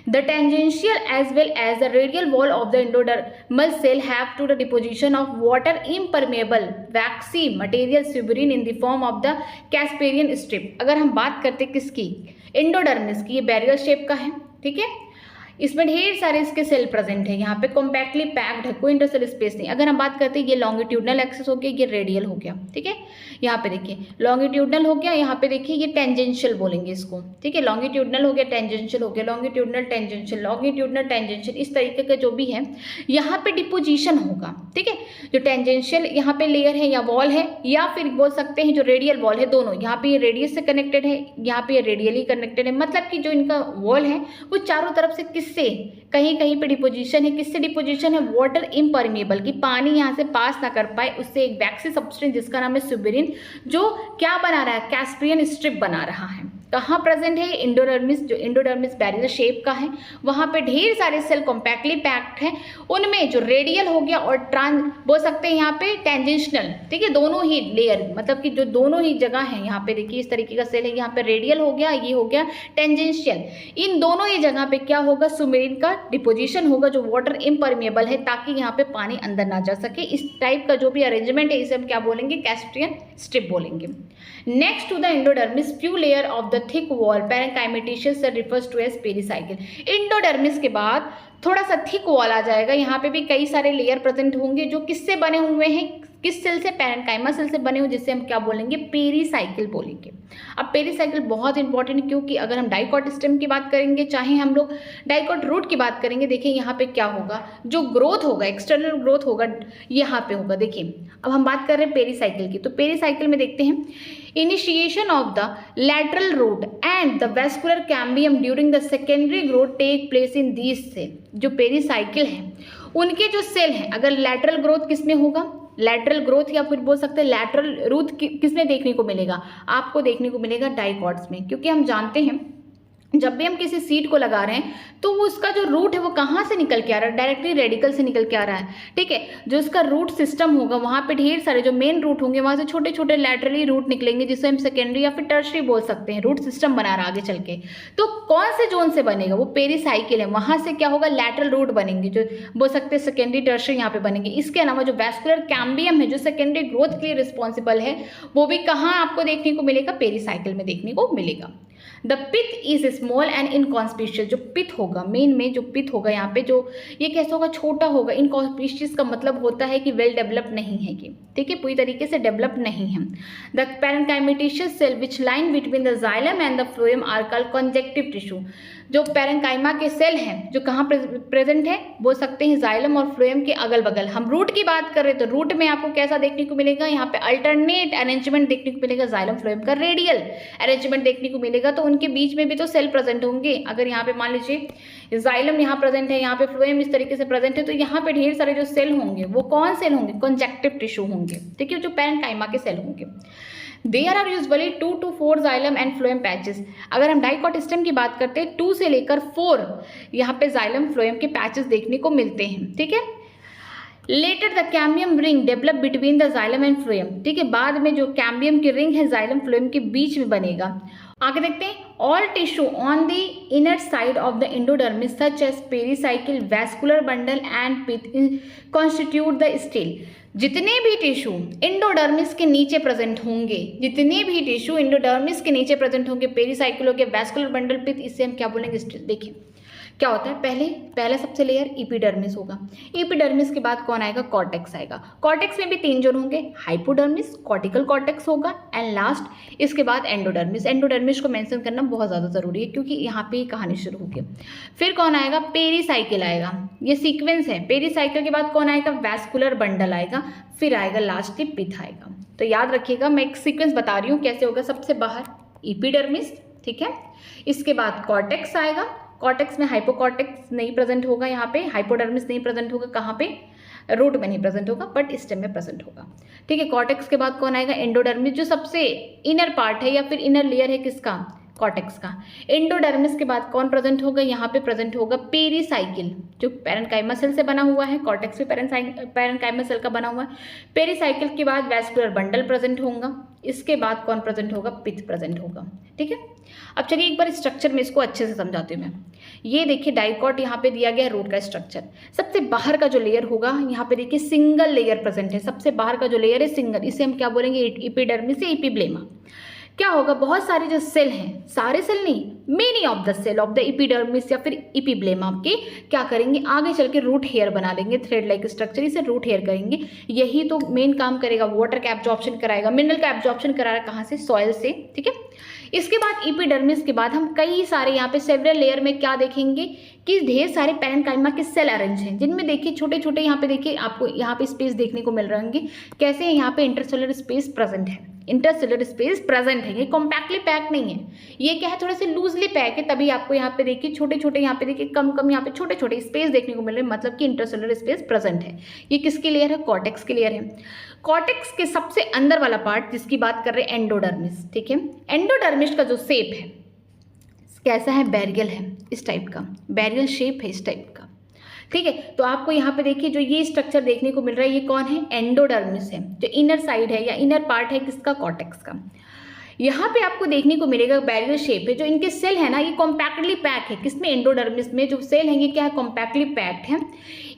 The tangential as well as the radial wall of the endodermal cell have to the deposition of water impermeable waxy material suberin in the form of the Casparian strip। अगर हम बात करते किसकी, endodermis की, ये burial shape का है, ठीक है। इसमें ढेर सारे इसके सेल प्रेजेंट है, यहाँ पे कॉम्पैक्टली पैक्ड है, कोई इंटरसेलुलर स्पेस नहीं। अगर हम बात करते हैं, ये लॉन्गिट्यूडनल एक्सिस हो गया, ये रेडियल हो गया, ठीक है। यहाँ पे देखिए लॉन्गिट्यूडनल हो गया, यहाँ पे देखिए ये टेंजेंशियल बोलेंगे इसको, ठीक है। लॉन्गिट्यूडनल हो गया, टेंजेंशियल हो गया, लॉन्गिट्यूडनल टेंजेंशियल, लॉन्गिट्यूडनल टेंजेंशियल, इस तरीके का जो भी है यहाँ पे डिपोजिशन होगा, ठीक है। जो टेंजेंशियल यहाँ पे लेयर है या वॉल है, या फिर बोल सकते हैं जो रेडियल वॉल है, दोनों यहाँ पे ये रेडियस से कनेक्टेड है, यहाँ पे ये रेडियली कनेक्टेड है। मतलब कि जो इनका वॉल है वो चारों तरफ से किससे, कहीं कहीं पे डिपोजिशन है, किससे डिपोजिशन है, वाटर इम्परमेबल, की पानी यहाँ से पास ना कर पाए, उससे एक वैक्सी सब्सटेंस जिसका नाम है सुबेरिन, जो क्या बना रहा है, कैस्पियन स्ट्रिप बना रहा है। कहाँ प्रेजेंट है, एंडोडर्मिस, जो एंडोडर्मिस बैरियल शेप का है, वहाँ पे ढेर सारे सेल कॉम्पैक्टली पैक्ड हैं। उनमें जो रेडियल हो गया और बोल सकते हैं यहाँ पे टेंजेंशनल, ठीक है, दोनों ही लेयर, मतलब कि जो दोनों ही जगह है, यहाँ पे देखिए इस तरीके का सेल है, यहाँ पे रेडियल हो गया, ये हो गया टेंजेंशियल। इन दोनों ही जगह पे क्या होगा, सुमेरिन का डिपोजिशन होगा जो वाटर इम्परमेबल है, ताकि यहाँ पे पानी अंदर ना जा सके। इस टाइप का जो भी अरेंजमेंट है इसे हम क्या बोलेंगे, कैस्पियन स्ट्रिप बोलेंगे। Next to the endodermis few layer of the the thick wall parenchymatous cell refers to as pericycle. Endodermis के बाद थोड़ा सा थिक वॉल आ जाएगा, यहाँ पे भी कई सारे लेयर प्रेजेंट होंगे जो किससे बने हुए हैं, किस सेल से, पैरेंकाइमा सेल से बने हुए, जिससे हम क्या बोलेंगे, पेरिसाइकिल बोलेंगे। अब पेरिसाइकिल बहुत इंपॉर्टेंट, क्योंकि अगर हम डाइकॉट स्टेम की बात करेंगे, चाहे हम लोग डाइकॉट रूट की बात करेंगे, देखिए यहाँ पे क्या होगा, जो ग्रोथ होगा, एक्सटर्नल ग्रोथ होगा, यहाँ पे होगा। देखिए अब हम बात कर रहे हैं पेरिसाइकिल की, तो पेरिसाइकिल में देखते हैं initiation of the lateral root and the vascular cambium during the secondary growth take place in these cell. जो पेरिसाइकिल है उनके जो सेल हैं, अगर लैटरल ग्रोथ किसमें होगा, लैटरल ग्रोथ या फिर बोल सकते हैं लैटरल रूट किसमें देखने को मिलेगा, आपको देखने को मिलेगा डाइकॉट्स में। क्योंकि हम जानते हैं जब भी हम किसी सीड को लगा रहे हैं तो उसका जो रूट है वो कहाँ से निकल के आ रहा है, डायरेक्टली रेडिकल से निकल के आ रहा है। ठीक है, जो इसका रूट सिस्टम होगा वहाँ पे ढेर सारे जो मेन रूट होंगे वहाँ से छोटे छोटे लैटरली रूट निकलेंगे, जिसे हम सेकेंडरी या फिर टर्शरी बोल सकते हैं, रूट सिस्टम बना रहा आगे चल के। तो कौन से जोन से बनेगा, वो पेरिसाइकिल है, वहाँ से क्या होगा, लैटरल रूट बनेंगे, जो बोल सकते हैं सेकेंडरी टर्शरी यहाँ पे बनेंगे। इसके अलावा जो वेस्कुलर कैम्बियम है जो सेकेंडरी ग्रोथ के लिए रिस्पॉन्सिबल है, वो भी कहाँ आपको देखने को मिलेगा, पेरिसाइकिल में देखने को मिलेगा। The pith is small and inconspicuous. जो पिथ होगा, मेन में जो पिथ होगा यहाँ पे, जो ये कैसा होगा, छोटा होगा। इनकॉन्स्पिशियस का मतलब होता है कि वेल डेवलप नहीं है कि, ठीक है, पूरी तरीके से डेवलप नहीं है। The parenchymatous cell which line between the xylem and the phloem are called conjunctive tissue. जो पैरेंकाइमा के सेल हैं जो कहाँ प्रेजेंट है, बोल सकते हैं जाइलम और फ्लोएम के अगल बगल। हम रूट की बात कर रहे हैं तो रूट में आपको कैसा देखने को मिलेगा, यहाँ पे अल्टरनेट अरेंजमेंट देखने को मिलेगा, जाइलम फ्लोएम का रेडियल अरेंजमेंट देखने को मिलेगा। तो उनके बीच में भी तो सेल प्रेजेंट होंगे। अगर यहाँ पे मान लीजिए जाइलम यहाँ प्रेजेंट है, यहाँ पे फ्लोएम इस तरीके से प्रेजेंट है, तो यहाँ पे ढेर सारे जो सेल होंगे वो कौन सेल होंगे, कॉन्जेक्टिव टिश्यू होंगे। ठीक है, जो पैरेंकाइमा के सेल होंगे। There are usually 2 to 4 xylem and phloem patches. अगर हम डाइकॉट स्टेम की बात करते हैं 2 से लेकर 4 यहाँ पे जाइलम फ्लोएम के पैचेस देखने को मिलते हैं। ठीक है, later the cambium ring develop between the xylem and phloem. ठीक है, बाद में जो कैम्बियम की रिंग है जाइलम फ्लोएम के बीच में बनेगा। आगे देखते हैं, all tissue on the inner side of the endodermis such as pericycle, vascular bundle and pith constitute the stele. जितने भी टिश्यू एंडोडर्मिस के नीचे प्रेजेंट होंगे, जितने भी टिश्यू एंडोडर्मिस के नीचे प्रेजेंट होंगे, पेरिसाइकिल हो गया, वैस्कुलर बंडल, पिथ, इससे हम क्या बोलेंगे, स्टिल। देखिए क्या होता है, पहला सबसे लेयर एपिडर्मिस होगा। एपिडर्मिस के बाद कौन आएगा, कॉर्टेक्स आएगा। कॉर्टेक्स में भी 3 जोन होंगे, हाइपोडर्मिस, कॉर्टिकल कॉर्टेक्स होगा एंड लास्ट इसके बाद एंडोडर्मिस। एंडोडर्मिस को मेंशन करना बहुत ज़्यादा ज़रूरी है क्योंकि यहाँ पे ही कहानी शुरू होगी। फिर कौन आएगा, पेरिसाइकिल आएगा, ये सीक्वेंस है। पेरिसाइकिल के बाद कौन आएगा, वैस्कुलर बंडल आएगा, फिर आएगा लास्ट पिथ आएगा। तो याद रखिएगा, मैं एक सीक्वेंस बता रही हूँ कैसे होगा। सबसे बाहर एपिडर्मिस, ठीक है, इसके बाद कॉर्टेक्स आएगा। कॉर्टेक्स में हाइपोकॉर्टेक्स नहीं प्रेजेंट होगा, यहाँ पे हाइपोडर्मिस नहीं प्रेजेंट होगा, कहाँ पे, रूट में नहीं प्रेजेंट होगा, बट स्टेम में प्रेजेंट होगा। ठीक है, कॉर्टेक्स के बाद कौन आएगा, एंडोडर्मिस, जो सबसे इनर पार्ट है या फिर इनर लेयर है किसका, कॉर्टेक्स का। एंडोडर्मिस के बाद कौन प्रेजेंट होगा, यहाँ पे प्रेजेंट होगा पेरिसाइकिल, जो पैरेंकाइमा सेल से बना हुआ है। कॉर्टेक्स भी पैरेंकाइमा सेल का बना हुआ है। पेरिसाइकिल के बाद वैस्कुलर बंडल प्रेजेंट होगा, इसके बाद कौन प्रेजेंट होगा, पिथ प्रेजेंट होगा। ठीक है, अब चलिए एक बार स्ट्रक्चर में इसको अच्छे से समझाती हूँ मैं। ये देखिए डाइकॉट यहाँ पे दिया गया है, रूट का स्ट्रक्चर। सबसे बाहर का जो लेयर होगा यहाँ पे देखिए सिंगल लेयर प्रेजेंट है। सबसे बाहर का जो लेयर है सिंगल, इसे हम क्या बोलेंगे, एपिडर्मिस या एपिब्लेमा। क्या होगा, बहुत सारे जो सेल हैं, सारे सेल नहीं, many of the cell of the epidermis या फिर एपिब्लेमा के क्या करेंगे, आगे चल के रूट हेयर बना लेंगे, थ्रेड लाइक स्ट्रक्चर, इसे रूट हेयर करेंगे। यही तो मेन काम करेगा, वाटर का एब्जॉर्प्शन कराएगा, मिनरल का एब्जॉर्प्शन करा रहा है कहाँ से, सॉइल से। ठीक है, इसके बाद एपिडर्मिस के बाद हम कई सारे यहाँ पे सेवरल लेयर में क्या देखेंगे कि ढेर सारे पैरेंकाइमा के सेल अरेंज हैं, जिनमें देखिए छोटे छोटे यहाँ पे देखिए आपको यहाँ पे स्पेस देखने को मिल रहे होंगे। कैसे है, यहाँ पे इंटरसेलुलर स्पेस प्रेजेंट है, इंटरसेलुलर स्पेस प्रेजेंट है। ये कॉम्पैक्टली पैक नहीं है, ये क्या है, थोड़े से लूजली पैक है, तभी आपको यहाँ पे देखिए छोटे छोटे, यहाँ पे देखिए कम यहाँ पे छोटे छोटे स्पेस देखने को मिल रहे हैं, मतलब कि इंटरसेलुलर स्पेस प्रेजेंट है। ये किसकी लेयर है, कॉर्टेक्स की लेयर है। कॉर्टेक्स के सबसे अंदर वाला पार्ट जिसकी बात कर रहे हैं, एंडोडर्मिस। ठीक है, एंडोडर्मिस का जो शेप है कैसा है, बैरियल है, इस टाइप का बैरियल शेप है, इस टाइप का। ठीक है, तो आपको यहाँ पे देखिए जो ये स्ट्रक्चर देखने को मिल रहा है, ये कौन है, एंडोडर्मिस है, जो इनर साइड है या इनर पार्ट है किसका, कॉर्टेक्स का। यहाँ पे आपको देखने को मिलेगा बैरियल शेप है। जो इनके सेल है ना, ये कॉम्पैक्टली पैक है, किसमें, एंडोडर्मिस में जो सेल है ये क्या है, कॉम्पैक्टली पैक्ड है।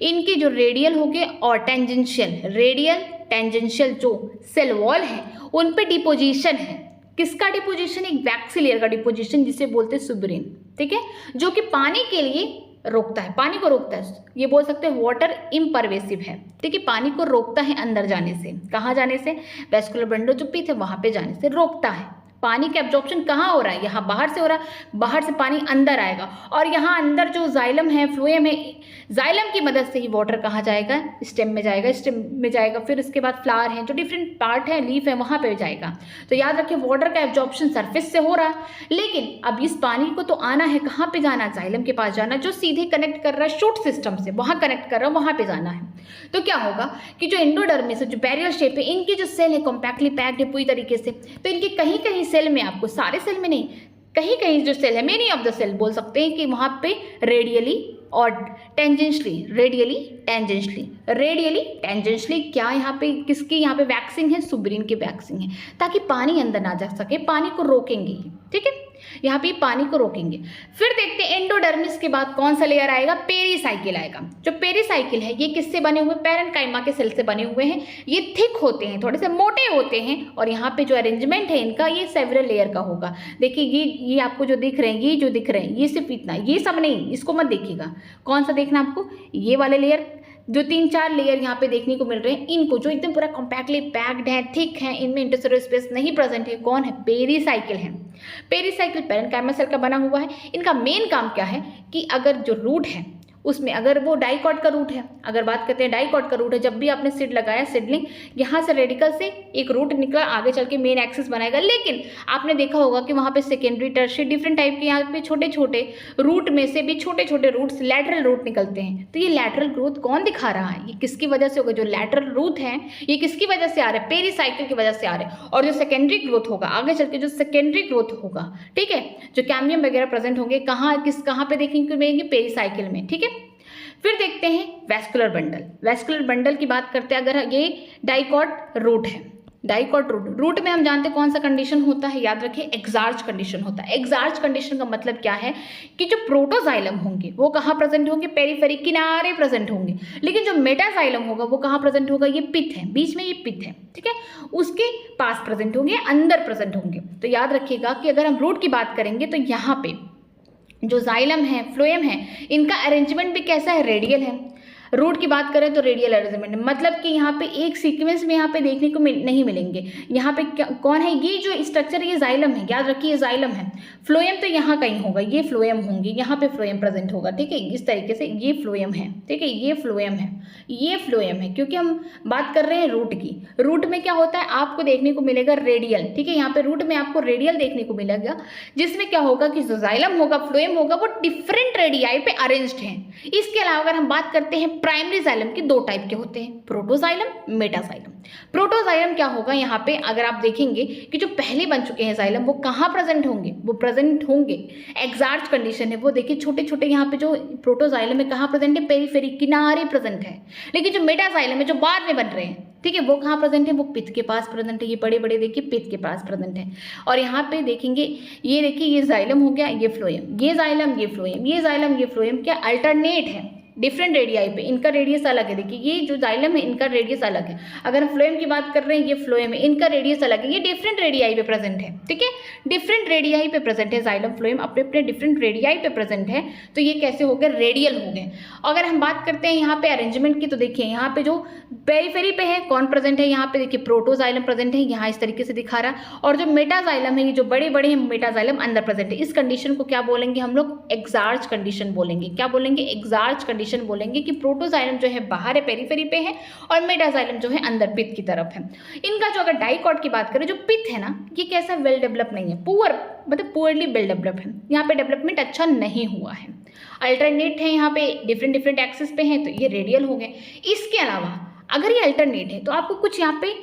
इनके जो रेडियल हो गए और टेंजेंशियल, रेडियल टेंजेंशियल जो सेल वॉल है उन पे डिपोजिशन है, किसका डिपोजिशन? एक वैक्सी लेयर का डिपोजिशन जिसे बोलते हैं सुब्रीन, ठीक है, जो कि पानी के लिए रोकता है, पानी को रोकता है। ये बोल सकते हैं वाटर इम्परवेसिव है, ठीक है, पानी को रोकता है अंदर जाने से। कहाँ जाने से? वैस्कुलर बंडल जो पिथ है वहाँ पे जाने से रोकता है। पानी का एब्जॉर्प्शन कहाँ हो रहा है? यहाँ बाहर से हो रहा है, बाहर से पानी अंदर आएगा और यहाँ अंदर जो जाइलम है, फ्लोएम है, जाइलम की मदद से ही वाटर कहाँ जाएगा? स्टेम में जाएगा, स्टेम में जाएगा, फिर उसके बाद फ्लावर है, जो डिफरेंट पार्ट है, लीफ है, वहाँ पे जाएगा। तो याद रखिए वाटर का एब्जॉर्प्शन सरफेस से हो रहा है, लेकिन अब इस पानी को तो आना है, कहाँ पे जाना? जाइलम के पास जाना, जो सीधे कनेक्ट कर रहा है शूट सिस्टम से, वहाँ कनेक्ट कर रहा है, वहाँ पे जाना है। तो क्या होगा कि जो एंडोडर्मिस है, जो बैरियर शेप है, इनकी जो सेल है कॉम्पैक्टली पैक्ड है पूरी तरीके से, तो इनके कहीं कहीं सेल में, आपको सारे सेल में नहीं, कहीं कहीं जो सेल है, मेनी ऑफ द सेल बोल सकते हैं कि वहाँ पे रेडियली और टेंजेंशली, रेडियली टेंजेंशली क्या यहाँ पे किसकी यहाँ पे वैक्सिंग है? सुब्रीन की वैक्सिंग है, ताकि पानी अंदर ना जा सके, पानी को रोकेंगे, ठीक है, यहाँ पे पानी को रोकेंगे। फिर देखते हैं एंडोडर्मिस के बाद कौन सा लेयर आएगा? पेरीसाइकिल आएगा। जो पेरीसाइकिल है ये किससे बने हुए? पैरेन्काइमा के सेल से बने हुए हैं। ये थिक होते हैं, थोड़े से मोटे होते हैं और यहाँ पे जो अरेंजमेंट है इनका ये सेवरल लेयर का होगा। देखिए ये आपको जो दिख रहे हैं, ये जो दिख रहे हैं, ये सिर्फ इतना, ये सब नहीं, इसको मत देखिएगा। कौन सा देखना आपको? ये वाले लेयर, जो 3-4 लेयर यहाँ पे देखने को मिल रहे हैं, इनको जो एकदम पूरा कॉम्पैक्टली पैक्ड है, थिक है, इनमें इंटरसेलुलर स्पेस नहीं प्रेजेंट है, कौन है? पेरीसाइकिल है। पेरीसाइकिल पैरेन्काइमा सेल का बना हुआ है। इनका मेन काम क्या है कि अगर जो रूट है उसमें, अगर वो डाइकॉट का रूट है, अगर बात करते हैं डाइकॉट का रूट है, जब भी आपने सीड लगाया, सीडलिंग, यहाँ से रेडिकल से एक रूट निकला, आगे चल के मेन एक्सिस बनाएगा। लेकिन आपने देखा होगा कि वहाँ पे सेकेंडरी, टर्शियरी, डिफरेंट टाइप के यहाँ पे छोटे छोटे रूट में से भी छोटे छोटे रूट्स, लैटरल रूट निकलते हैं। तो ये लैटरल ग्रोथ कौन दिखा रहा है? ये किसकी वजह से होगा? जो लैटरल रूट है ये किसकी वजह से आ रहा है? पेरीसाइकिल की वजह से आ रहे हैं। और जो सेकेंडरी ग्रोथ होगा, आगे चल के जो सेकेंडरी ग्रोथ होगा, ठीक है, जो कैम्बियम वगैरह प्रेजेंट होंगे, कहाँ पे देखने को मिलेंगे? पेरीसाइकिल में, ठीक है। फिर देखते हैं वैस्कुलर बंडल। वैस्कुलर बंडल की बात करते हैं, अगर ये डाइकॉट रूट है, डाइकॉट रूट में हम जानते हैं कौन सा कंडीशन होता है? याद रखिए एक्सार्च कंडीशन होता है। एक्सार्च कंडीशन का मतलब क्या है कि जो प्रोटोजाइलम होंगे वो कहाँ प्रेजेंट होंगे? पेरीफेरी, किनारे प्रेजेंट होंगे। लेकिन जो मेटाजाइलम होगा वो कहाँ प्रेजेंट होगा? ये पिथ है, बीच में ये पिथ है, ठीक है, उसके पास प्रेजेंट होंगे, अंदर प्रेजेंट होंगे। तो याद रखिएगा कि अगर हम रूट की बात करेंगे तो यहाँ पे जो जाइलम है, फ्लोएम है, इनका अरेंजमेंट भी कैसा है? रेडियल है। रूट की बात करें तो रेडियल अरेंजमेंट, मतलब कि यहाँ पे एक सीक्वेंस में यहाँ पे देखने को नहीं मिलेंगे। यहाँ पे कौन है? ये जो स्ट्रक्चर है ये जाइलम है, याद रखिए ये जाइलम है। फ्लोएम तो यहाँ कहीं होगा, ये फ्लोएम होंगे, यहाँ पे फ्लोएम प्रेजेंट होगा, ठीक है, इस तरीके से ये फ्लोएम है, ठीक है, ये फ्लोएम है, ये फ्लोएम है, क्योंकि हम बात कर रहे हैं रूट की। रूट में क्या होता है? आपको देखने को मिलेगा रेडियल, ठीक है, यहाँ पे रूट में आपको रेडियल देखने को मिलेगा, जिसमें क्या होगा कि जो जाइलम होगा, फ्लोएम होगा, वो डिफरेंट रेडियाई पे अरेंज्ड हैं। इसके अलावा अगर हम बात करते हैं प्राइमरी जाइलम के, 2 टाइप के होते हैं, प्रोटोजाइलम, मेटाजाइलम। प्रोटोजाइलम क्या होगा? यहाँ पे अगर आप देखेंगे कि जो पहले बन चुके हैं जाइलम वो कहाँ प्रेजेंट होंगे? वो प्रेजेंट होंगे, एक्सार्च कंडीशन है वो, देखिए छोटे छोटे यहाँ पे जो प्रोटोजाइलम है कहाँ प्रेजेंट है? पेरीफेरी, किनारे प्रेजेंट है। लेकिन जो मेटाजाइलम है जो बाद में बन रहे हैं, ठीक है, वो कहाँ प्रेजेंट है? वो पिथ के पास प्रेजेंट है। ये बड़े बड़े देखिए पिथ के पास प्रेजेंट है। और यहाँ पे देखेंगे, ये देखिए ये जाइलम हो गया, ये फ्लोएम, ये जाइलम, ये फ्लोएम, ये जाइलम, ये फ्लोएम, क्या अल्टरनेट है, डिफरेंट रेडियाई पे, इनका रेडियस अलग है। देखिए ये जो जाइलम है इनका रेडियस अलग है। अगर हम फ्लोएम की बात कर रहे हैं, ये फ्लोएम है, इनका रेडियस अलग है, ये डिफरेंट रेडियाई पे प्रेजेंट है, ठीक है, डिफरेंट रेडियाई पे प्रेजेंट है। जाइलम, फ्लोएम अपने अपने डिफरेंट रेडियाई पे प्रेजेंट है। तो ये कैसे हो गए? रेडियल हो गए। अगर हम बात करते हैं यहाँ पे अरेंजमेंट की, तो देखिए यहाँ पे जो पेरीफेरी पे है कौन प्रेजेंट है? यहाँ पे देखिए प्रोटोजाइलम प्रेजेंट है, यहाँ इस तरीके से दिखा रहा है। और जो मेटाजाइलम है, ये जो बड़े बड़े हैं मेटाजाइलम अंदर प्रेजेंट है। इस कंडीशन को क्या बोलेंगे हम लोग? एक्सार्च कंडीशन बोलेंगे। क्या बोलेंगे? एक्सार्च कंडीशन बोलेंगे कि प्रोटोजाइलम जो है बाहर है, पेरीफेरी पे है, और मेटाजाइलम जो है अंदर पिथ की तरफ है। इनका जो अगर डाइकॉट की बात करें, जो पिथ है ना, ये कैसा वेल डेवलप नहीं है, पुअर, मतलब पुअरली वेल डेवलप है, यहाँ पे डेवलपमेंट अच्छा नहीं हुआ है। अल्टरनेट है, यहाँ पे डिफरेंट डिफरेंट एक्सिस पे हैं, तो ये रेडियल हो गए। इसके अलावा अगर ये अल्टरनेट है तो आपको कुछ यहाँ पे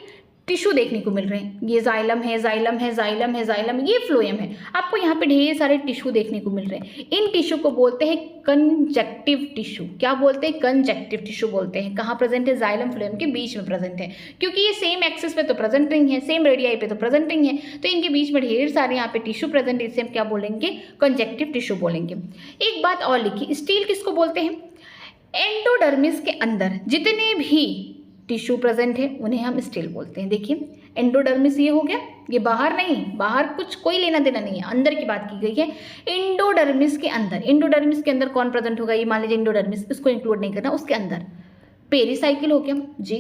टिश्यू देखने को मिल रहे हैं। ये जाइलम है, जाइलम है, जाइलम है, जाइलम, ये फ्लोएम है। आपको यहाँ पे ढेर सारे टिश्यू देखने को मिल रहे हैं। इन टिश्यू को बोलते हैं कंजक्टिव टिश्यू। क्या बोलते हैं? कंजक्टिव टिश्यू बोलते हैं। कहाँ प्रेजेंट है? जाइलम फ्लोएम के बीच में प्रेजेंट है, क्योंकि ये सेम एक्सिस पे तो प्रेजेंट नहीं है, सेम रेडियाई पे तो प्रेजेंट नहीं है, तो इनके बीच में ढेर सारे यहाँ पे टिश्यू प्रेजेंट है। इसे हम क्या बोलेंगे? कंजक्टिव टिश्यू बोलेंगे। एक बात और लिखी, स्टील किसको बोलते हैं? एंडोडर्मिस के अंदर जितने भी टिश्यू प्रेजेंट है, उन्हें हम स्टिल बोलते हैं। देखिए एंडोडर्मिस ये हो गया, ये बाहर नहीं, बाहर कुछ कोई लेना देना नहीं है, अंदर की बात की गई है। एंडोडर्मिस के अंदर, एंडोडर्मिस के अंदर कौन प्रेजेंट होगा, ये मान लीजिए एंडोडर्मिस, इसको इंक्लूड नहीं करना, उसके अंदर पेरिसाइकिल हो गया जी,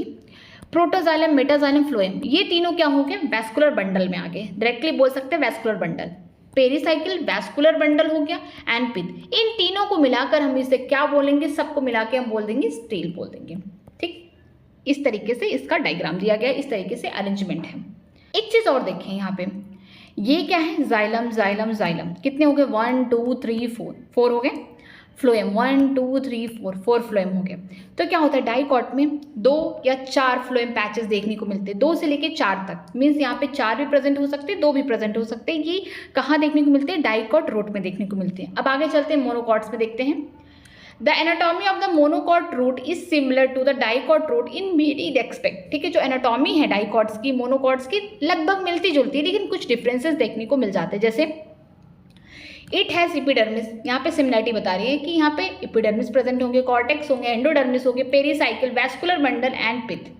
प्रोटोजाइलम, मेटाजाइलम, फ्लोएम, ये तीनों क्या हो गए, वैस्कुलर बंडल में आ गए, डायरेक्टली बोल सकते हैं vascular bundle. Pericycle vascular bundle हो गया एंड पिथ, इन तीनों को मिलाकर हम इसे क्या बोलेंगे, सबको मिला के हम बोल देंगे स्टील बोल देंगे। ठीक, इस तरीके से इसका डायग्राम दिया गया, इस तरीके से अरेंजमेंट है। एक चीज और देखें यहाँ पे, ये क्या है, जाइलम जाइलम जाइलम, कितने हो गए, 1 2 3 4 हो गए। फ्लोएम 1 2 3 4 फ्लोएम हो गए। तो क्या होता है, डाइकॉट में 2 या 4 फ्लोएम पैचेस देखने को मिलते हैं, 2 से लेके 4 तक, मीन्स यहाँ पे 4 भी प्रेजेंट हो सकते हैं, 2 भी प्रेजेंट हो सकते हैं। ये कहाँ देखने को मिलते हैं, डाइकॉट रूट में देखने को मिलते हैं। अब आगे चलते हैं, मोनोकॉट्स में देखते हैं। The anatomy of the monocot root is similar to the dicot root in many respect. ठीक है, जो एनाटॉमी है डाइकॉट्स की, मोनोकॉट्स की लगभग मिलती जुलती है, लेकिन कुछ डिफरेंसेस देखने को मिल जाते हैं। जैसे इट हैज़ इपिडर्मिस, यहाँ पे सिमिलरिटी बता रही है कि यहाँ पे इपिडर्मिस प्रेजेंट होंगे, कॉर्टेक्स होंगे, एंडोडर्मिस होंगे, pericycle, vascular bundle and pith.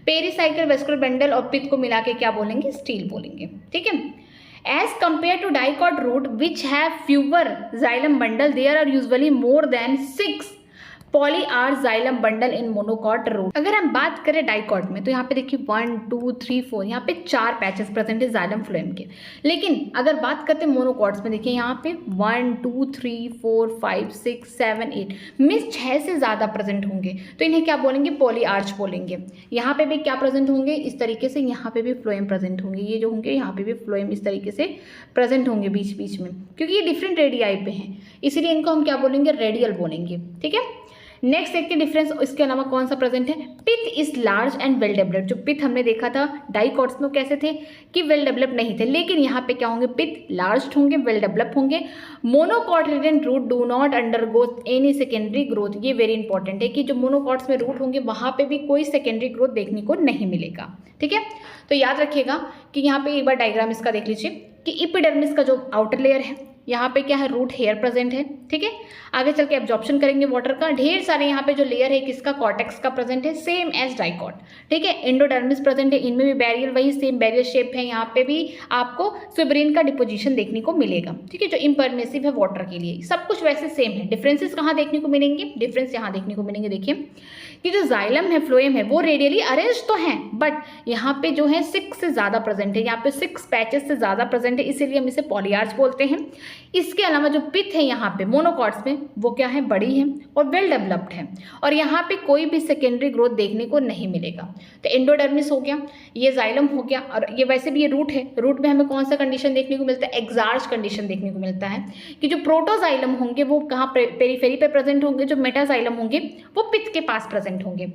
Pericycle, vascular bundle और पिथ को मिला के क्या बोलेंगे, स्टील बोलेंगे। ठीक है, as compare to dicot root which have fewer xylem bundle, there are usually more than 6 polyarch xylem bundle in monocot root. अगर हम बात करें डाइकॉट में, तो यहाँ पे देखिए 1 2 3 4, यहाँ पे 4 पैचेस प्रेजेंट है जाइलम फ्लोएम के। लेकिन अगर बात करते हैं मोनोकॉट्स में, देखिए यहाँ पे 1 2 3 4 5 6 7 8 मीन्स 6 से ज़्यादा प्रेजेंट होंगे, तो इन्हें क्या बोलेंगे, पॉलीआर्च बोलेंगे। यहाँ पे भी क्या प्रेजेंट होंगे, इस तरीके से, यहाँ पे भी फ्लोएम प्रेजेंट होंगे, ये जो होंगे यहाँ पे भी फ्लोएम इस तरीके से प्रेजेंट होंगे बीच बीच में, क्योंकि ये डिफरेंट रेडियाई पे हैं, इसीलिए इनको हम क्या बोलेंगे, रेडियल बोलेंगे। ठीक है, नेक्स्ट देखते हैं डिफरेंस, इसके अलावा कौन सा प्रेजेंट है। Pith is large and well developed. जो पिथ हमने देखा था डाइकॉट्स में कैसे थे कि वेल डेवलप नहीं थे, लेकिन यहाँ पे क्या होंगे, पिथ लार्ज होंगे, वेल डेवलप होंगे। Monocotyledon root do not undergo any secondary growth. ये वेरी इंपॉर्टेंट है कि जो मोनोकॉट्स में रूट होंगे वहाँ पे भी कोई सेकेंडरी ग्रोथ देखने को नहीं मिलेगा। ठीक है, तो याद रखिएगा कि यहाँ पे एक बार डायग्राम इसका देख लीजिए कि इपिडर्मिस का जो आउटर लेयर है, यहाँ पे क्या है, रूट हेयर प्रेजेंट है। ठीक है, आगे चल के एब्जॉर्प्शन करेंगे वाटर का, ढेर सारे यहाँ पे जो लेयर है किसका, कॉर्टेक्स का प्रेजेंट है, सेम एज डाइकॉट। ठीक है, एंडोडर्मिस प्रेजेंट है, इनमें भी बैरियर वही सेम बैरियर शेप है, यहाँ पे भी आपको सुब्रीन का डिपोजिशन देखने को मिलेगा। ठीक है, जो इम्परमेसिव है वाटर के लिए, सब कुछ वैसे सेम है। डिफरेंसेस कहाँ देखने को मिलेंगे, डिफरेंस यहाँ देखने को मिलेंगे। देखिए कि जो जाइलम है, फ्लोएम है, वो रेडियली अरेंज तो हैं, बट यहाँ पे जो है 6 से ज़्यादा प्रेजेंट है, यहाँ पे 6 पैचेस से ज़्यादा प्रेजेंट है, इसीलिए हम इसे पॉलीआर्च बोलते हैं। इसके अलावा जो पिथ है यहाँ पे मोनोकॉट्स में, वो क्या है, बड़ी है और वेल डेवलप्ड है, और यहाँ पे कोई भी सेकेंडरी ग्रोथ देखने को नहीं मिलेगा। तो एंडोडर्मिस हो गया, ये जाइलम हो गया, और ये वैसे भी ये रूट है। रूट में हमें कौन सा कंडीशन देखने को मिलता है, एक्सार्च कंडीशन देखने को मिलता है कि जो प्रोटोजाइलम होंगे वो कहाँ, पेरीफेरी पे प्रेजेंट होंगे, जो मेटाजाइलम होंगे वो पिथ के पास प्रेजेंट होंगे।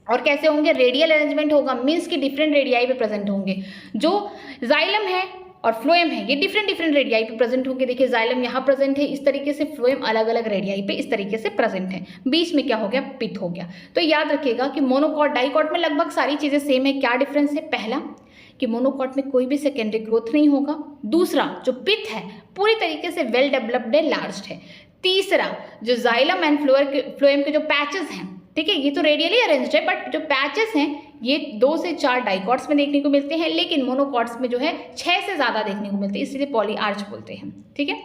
और कैसे होंगे, रेडियल अरेंजमेंट होगा, मीन्स कि डिफरेंट रेडियाई पे प्रेजेंट होंगे। जो जाइलम है और फ्लोएम है, ये डिफरेंट रेडियाई पे प्रेजेंट होंगे। देखिए जाइलम यहाँ प्रेजेंट है इस तरीके से, फ्लोएम अलग अलग रेडियाई पे इस तरीके से प्रेजेंट है, बीच में क्या हो गया, पिथ हो गया। तो याद रखिएगा कि मोनोकॉट डाइकॉट में लगभग सारी चीज़ें सेम है। क्या डिफरेंस है, पहला कि मोनोकॉट में कोई भी सेकेंडरी ग्रोथ नहीं होगा। दूसरा, जो पिथ है पूरी तरीके से वेल डेवलप्ड है, लार्ज है। तीसरा, जो जाइलम एंड फ्लोएम के जो पैचेस हैं, ठीक है, ये तो रेडियली अरेंज्ड है, बट जो पैचेस हैं ये 2 से 4 डाइकॉट्स में देखने को मिलते हैं, लेकिन मोनोकॉट्स में जो है 6 से ज़्यादा देखने को मिलते हैं, इसलिए पॉलीआर्च बोलते हैं। ठीक है,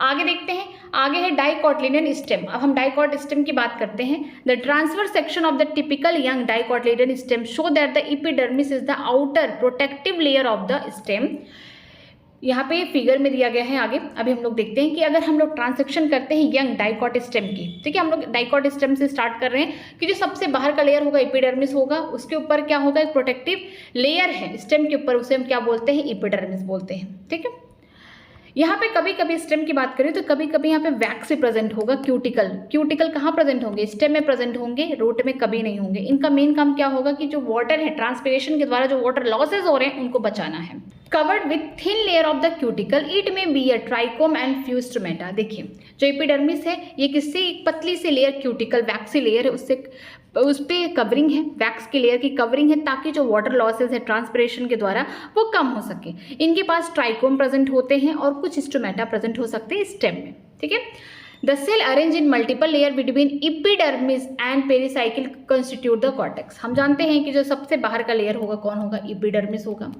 आगे देखते हैं, आगे है डाइकॉटिलिडन स्टेम। अब हम डाइकॉट स्टेम की बात करते हैं। The transverse section of the typical young dicotyledon stem show that the epidermis is the outer protective layer of the stem. यहाँ पे फिगर में दिया गया है आगे। अभी हम लोग देखते हैं कि अगर हम लोग ट्रांसेक्शन करते हैं यंग डाइकॉट स्टेम की, ठीक है, हम लोग डाइकॉट स्टेम से स्टार्ट कर रहे हैं कि जो सबसे बाहर का लेयर होगा एपिडर्मिस होगा, उसके ऊपर क्या होगा, एक प्रोटेक्टिव लेयर है स्टेम के ऊपर, उसे हम क्या बोलते हैं, एपिडर्मिस बोलते हैं। ठीक है, यहाँ पे कभी कभी स्टेम की बात करें तो कभी कभी यहाँ पे वैक्स से प्रेजेंट होगा। क्यूटिकल कहाँ प्रेजेंट होंगे, स्टेम में प्रेजेंट होंगे, रूट में कभी नहीं होंगे। इनका मेन काम क्या होगा कि जो वाटर है, ट्रांसपिरेशन के द्वारा जो वाटर लॉसेज हो रहे हैं उनको बचाना है। Covered with thin layer of the cuticle, it may be a trichome and few stomata. देखिए जो एपिडर्मिस है ये किससे, एक पतली सी लेयर क्यूटिकल वैक्सी लेयर है, उससे उस पर कवरिंग है, वैक्स की लेयर की कवरिंग है, ताकि जो वाटर लॉसेज है ट्रांसपिरेशन के द्वारा वो कम हो सके। इनके पास ट्राइकोम प्रेजेंट होते हैं और कुछ स्टोमेटा प्रेजेंट हो सकते हैं स्टेम में। ठीक है, the cell arrange in multiple layer between epidermis and pericycle constitute the cortex. हम जानते हैं कि जो सबसे बाहर का लेयर होगा कौन होगा, एपिडर्मिस होगा,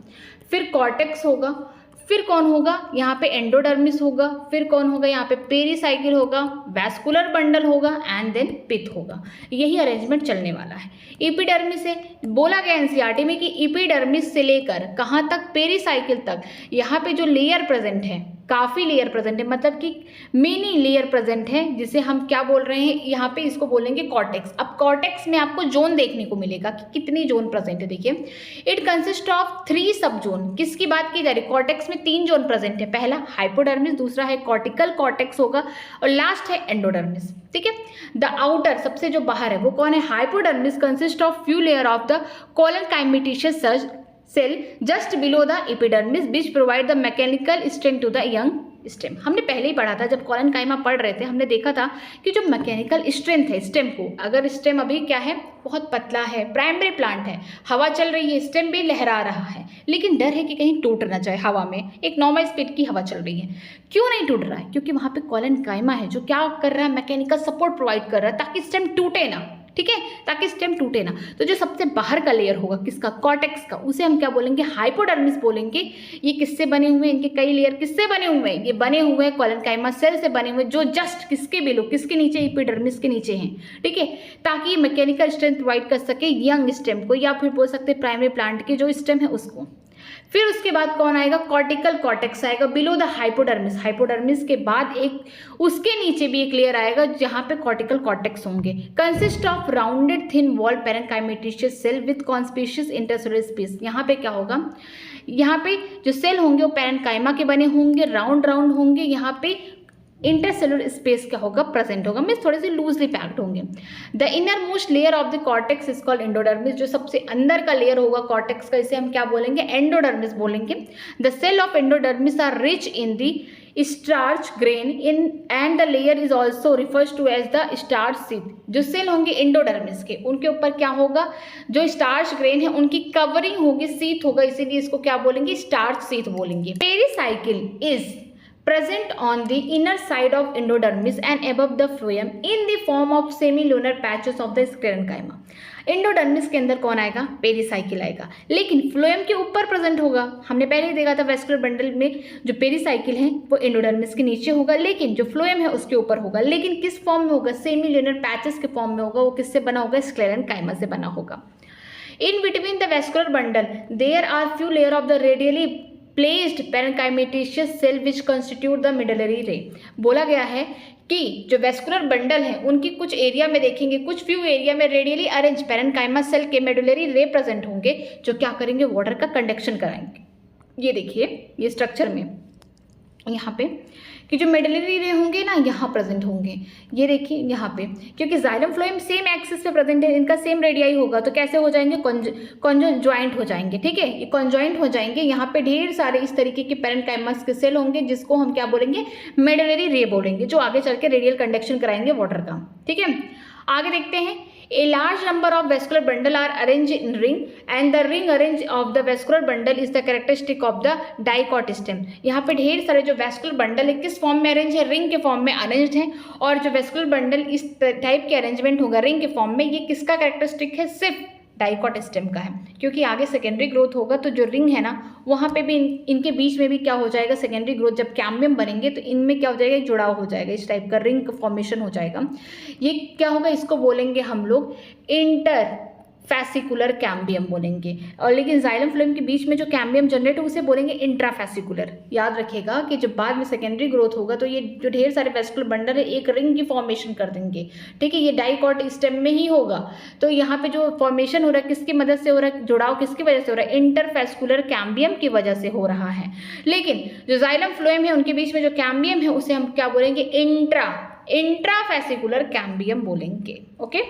फिर कॉर्टेक्स होगा, फिर कौन होगा यहाँ पे एंडोडर्मिस होगा, फिर कौन होगा यहाँ पे पेरिसाइकिल होगा, वैस्कुलर बंडल होगा एंड देन पिथ होगा। यही अरेंजमेंट चलने वाला है। एपिडर्मिस से बोला गया एनसीईआरटी में कि एपिडर्मिस से लेकर कहाँ तक, पेरिसाइकिल तक, यहाँ पे जो लेयर प्रेजेंट है, काफ़ी लेयर प्रेजेंट है, मतलब कि मेनी लेयर प्रेजेंट है, जिसे हम क्या बोल रहे हैं यहाँ पे, इसको बोलेंगे कॉर्टेक्स। अब कॉर्टेक्स में आपको जोन देखने को मिलेगा कि कितनी जोन प्रेजेंट है। देखिए, इट कंसिस्ट ऑफ 3 सब जोन। किसकी बात की जा रही है, कॉर्टेक्स में 3 जोन प्रेजेंट है। पहला हाइपोडर्मिस, दूसरा है कॉर्टिकल कॉर्टेक्स होगा, और लास्ट है एंडोडर्मिस। ठीक है, द आउटर सबसे जो बाहर है वो कौन है, hypodermis, consist of few layer of the collenchymatous cell just below the epidermis which provide the mechanical strength to the young stem. हमने पहले ही पढ़ा था, जब कॉलन काइमा पढ़ रहे थे, हमने देखा था कि जो मैकेनिकल स्ट्रेंथ है स्टेम को, अगर स्टेम अभी क्या है, बहुत पतला है, प्राइमरी प्लांट है, हवा चल रही है, स्टेम भी लहरा रहा है, लेकिन डर है कि कहीं टूट ना जाए हवा में, एक नॉर्मल स्पीड की हवा चल रही है। क्यों नहीं टूट रहा है, क्योंकि वहाँ पे कॉलन काइमा है जो क्या कर रहा है, मैकेनिकल सपोर्ट प्रोवाइड कर रहा है ताकि स्टेम टूटे ना। ठीक है, ताकि स्टेम टूटे ना। तो जो सबसे बाहर का लेयर होगा किसका, कॉर्टेक्स का, उसे हम क्या बोलेंगे, हाइपोडर्मिस बोलेंगे। ये किससे बने हुए हैं, इनके कई लेयर किससे बने हुए हैं, ये बने हुए हैं कॉलन काइमा सेल से बने हुए, जो जस्ट किसके बिलो, किसके नीचे, एपिडर्मिस के नीचे हैं। ठीक है, ताकि मैकेनिकल स्ट्रेंथ प्रोवाइड कर सके यंग स्टेम को, या फिर बोल सकते हैं प्राइमरी प्लांट के जो स्टेम है उसको। फिर उसके बाद कौन आएगा, कॉर्टिकल कॉर्टेक्स आएगा बिलो द हाइपोडर्मिस। हाइपोडर्मिस के बाद एक उसके नीचे भी एक लेयर आएगा जहाँ पे कॉर्टिकल कॉर्टेक्स होंगे। Consist of rounded thin wall parenchymatous cell with conspicuous intercellular space. यहाँ पे क्या होगा, यहाँ पे जो सेल होंगे वो पैरेनकाइमा के बने होंगे, राउंड राउंड होंगे, यहाँ पे इंटरसेलुलर स्पेस क्या होगा, प्रेजेंट होगा, मीन्स थोड़े से लूजली पैक्ड होंगे। The inner most layer of the cortex is called endodermis. जो सबसे अंदर का लेयर होगा कॉर्टेक्स का, इसे हम क्या बोलेंगे, एंडोडर्मिस बोलेंगे। The cell of endodermis are rich in the starch grain in and the layer is also refers to as the starch sheath. जो सेल होंगे एंडोडर्मिस के, उनके ऊपर क्या होगा, जो स्टार्च ग्रेन है उनकी कवरिंग होगी, सीथ होगा, इसीलिए इसको क्या बोलेंगे, स्टार्च सीथ बोलेंगे। Pericycle is present on the inner side of endodermis and above the phloem in the form of semilunar patches of the sclerenchyma। Endodermis के अंदर कौन आएगा, पेरिसाइकिल आएगा, लेकिन फ्लोएम के ऊपर प्रेजेंट होगा। हमने पहले ही देखा था वेस्कुलर बंडल में जो पेरिसाइकिल है वो एंडोडर्मिस के नीचे होगा, लेकिन जो फ्लोएम है उसके ऊपर होगा। लेकिन किस फॉर्म में होगा, सेमील्यूनर पैचेस के फॉर्म में होगा। वो किससे बना होगा, स्क्लेरेनकाइमा से बना होगा। In between the vascular bundle there are few layer of the radially placed parenchymatous cell which constitute the medullary ray. बोला गया है कि जो वेस्कुलर बंडल हैं उनकी कुछ एरिया में देखेंगे, कुछ फ्यू एरिया में रेडियली अरेंज पैरेनकाइमा सेल के मेडुलरी रे प्रेजेंट होंगे, जो क्या करेंगे, वाटर का कंडक्शन कराएंगे। ये देखिए, ये स्ट्रक्चर में यहाँ पे कि जो मेडुलरी रे होंगे ना, यहाँ प्रेजेंट होंगे। ये देखिए यहाँ पे, क्योंकि जाइलम फ्लोएम सेम एक्सिस पे प्रेजेंट है, इनका सेम रेडियाई होगा, तो कैसे हो जाएंगे, कॉन्जॉइंट हो जाएंगे। ठीक है, ये कॉन्जॉइंट हो जाएंगे। यहाँ पे ढेर सारे इस तरीके के पैरेनकाइमस के सेल होंगे, जिसको हम क्या बोलेंगे, मेडुलरी रे बोलेंगे, जो आगे चल के रेडियल कंडक्शन कराएंगे वाटर का। ठीक है, आगे देखते हैं। A large number of vascular bundle are arranged in ring and the ring arrange of the vascular bundle is the characteristic of the dicot stem। यहाँ पे ढेर सारे जो vascular bundle है किस फॉर्म में अरेंज है, रिंग के फॉर्म में अरेंज्ड है। और जो vascular bundle इस टाइप के अरेंजमेंट होगा रिंग के फॉर्म में, ये किसका कैरेक्टरिस्टिक है, सिर्फ डाइकॉट स्टेम का है। क्योंकि आगे सेकेंडरी ग्रोथ होगा तो जो रिंग है ना, वहाँ पे भी इनके बीच में भी क्या हो जाएगा, सेकेंडरी ग्रोथ, जब कैम्बियम बनेंगे तो इनमें क्या हो जाएगा, जुड़ाव हो जाएगा, इस टाइप का रिंग फॉर्मेशन हो जाएगा। ये क्या होगा, इसको बोलेंगे हम लोग इंटर फैसिकुलर कैम्बियम बोलेंगे। और लेकिन जाइलम फ्लोएम के बीच में जो कैम्बियम जनरेट हो उसे बोलेंगे इंट्राफैसिकुलर। याद रखिएगा कि जब बाद में सेकेंडरी ग्रोथ होगा तो ये जो ढेर सारे वेस्कुलर बंडल है एक रिंग की फॉर्मेशन कर देंगे। ठीक है, ये डाइकॉट स्टेम में ही होगा। तो यहाँ पे जो फॉर्मेशन हो रहा है किसकी मदद से हो रहा है, जुड़ाव किसकी वजह से हो रहा है, इंटरफैस्कुलर कैम्बियम की वजह से हो रहा है। लेकिन जो जाइलम फ्लोएम है उनके बीच में जो कैम्बियम है उसे हम क्या बोलेंगे, इंट्राफैसिकुलर कैम्बियम बोलेंगे। ओके,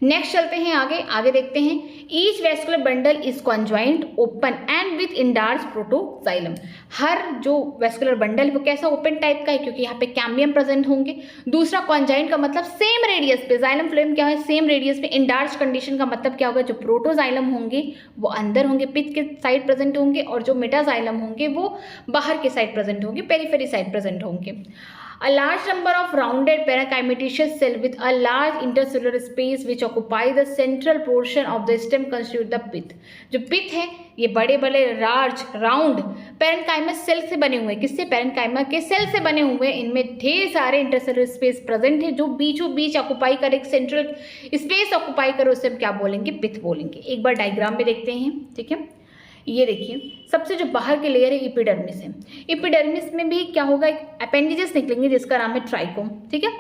नेक्स्ट चलते हैं आगे देखते हैं। Each vascular bundle is conjoint open and with endarch protoxylem. हर जो वेस्कुलर बंडल वो कैसा, ओपन टाइप का है, क्योंकि यहाँ पे कैम्बियम प्रेजेंट होंगे। दूसरा कॉन्जॉइंट का मतलब सेम रेडियस पे, जाइलम फ्लोएम क्या है, सेम रेडियस पे। इंडार्स कंडीशन का मतलब क्या होगा, जो प्रोटोजाइलम होंगे वो अंदर होंगे, पिच के साइड प्रेजेंट होंगे, और जो मेटाजाइलम होंगे वो बाहर के साइड प्रेजेंट होंगे, पेरीफेरी साइड प्रेजेंट होंगे। A large number of rounded parenchymatous cell with a large intercellular space which occupy the central portion of the stem constitute the pith. जो पिथ है ये बड़े बड़े लार्ज राउंड पेरेंकाइमस सेल से बने हुए, किससे? पेरेंकाइमा के सेल से बने हुए। इनमें ढेर सारे इंटरसेलुलर स्पेस प्रेजेंट है जो बीचों बीच ऑक्युपाई करे, एक सेंट्रल स्पेस ऑक्युपाई करे, उसे हम क्या बोलेंगे? पिथ बोलेंगे। एक बार डायग्राम में देखते हैं, ठीक है। ये देखिए, सबसे जो बाहर के लेयर है एपिडर्मिस है। एपिडर्मिस में भी क्या होगा? एक अपेंडिजेस निकलेंगे जिसका नाम है ट्राइकोम, ठीक है।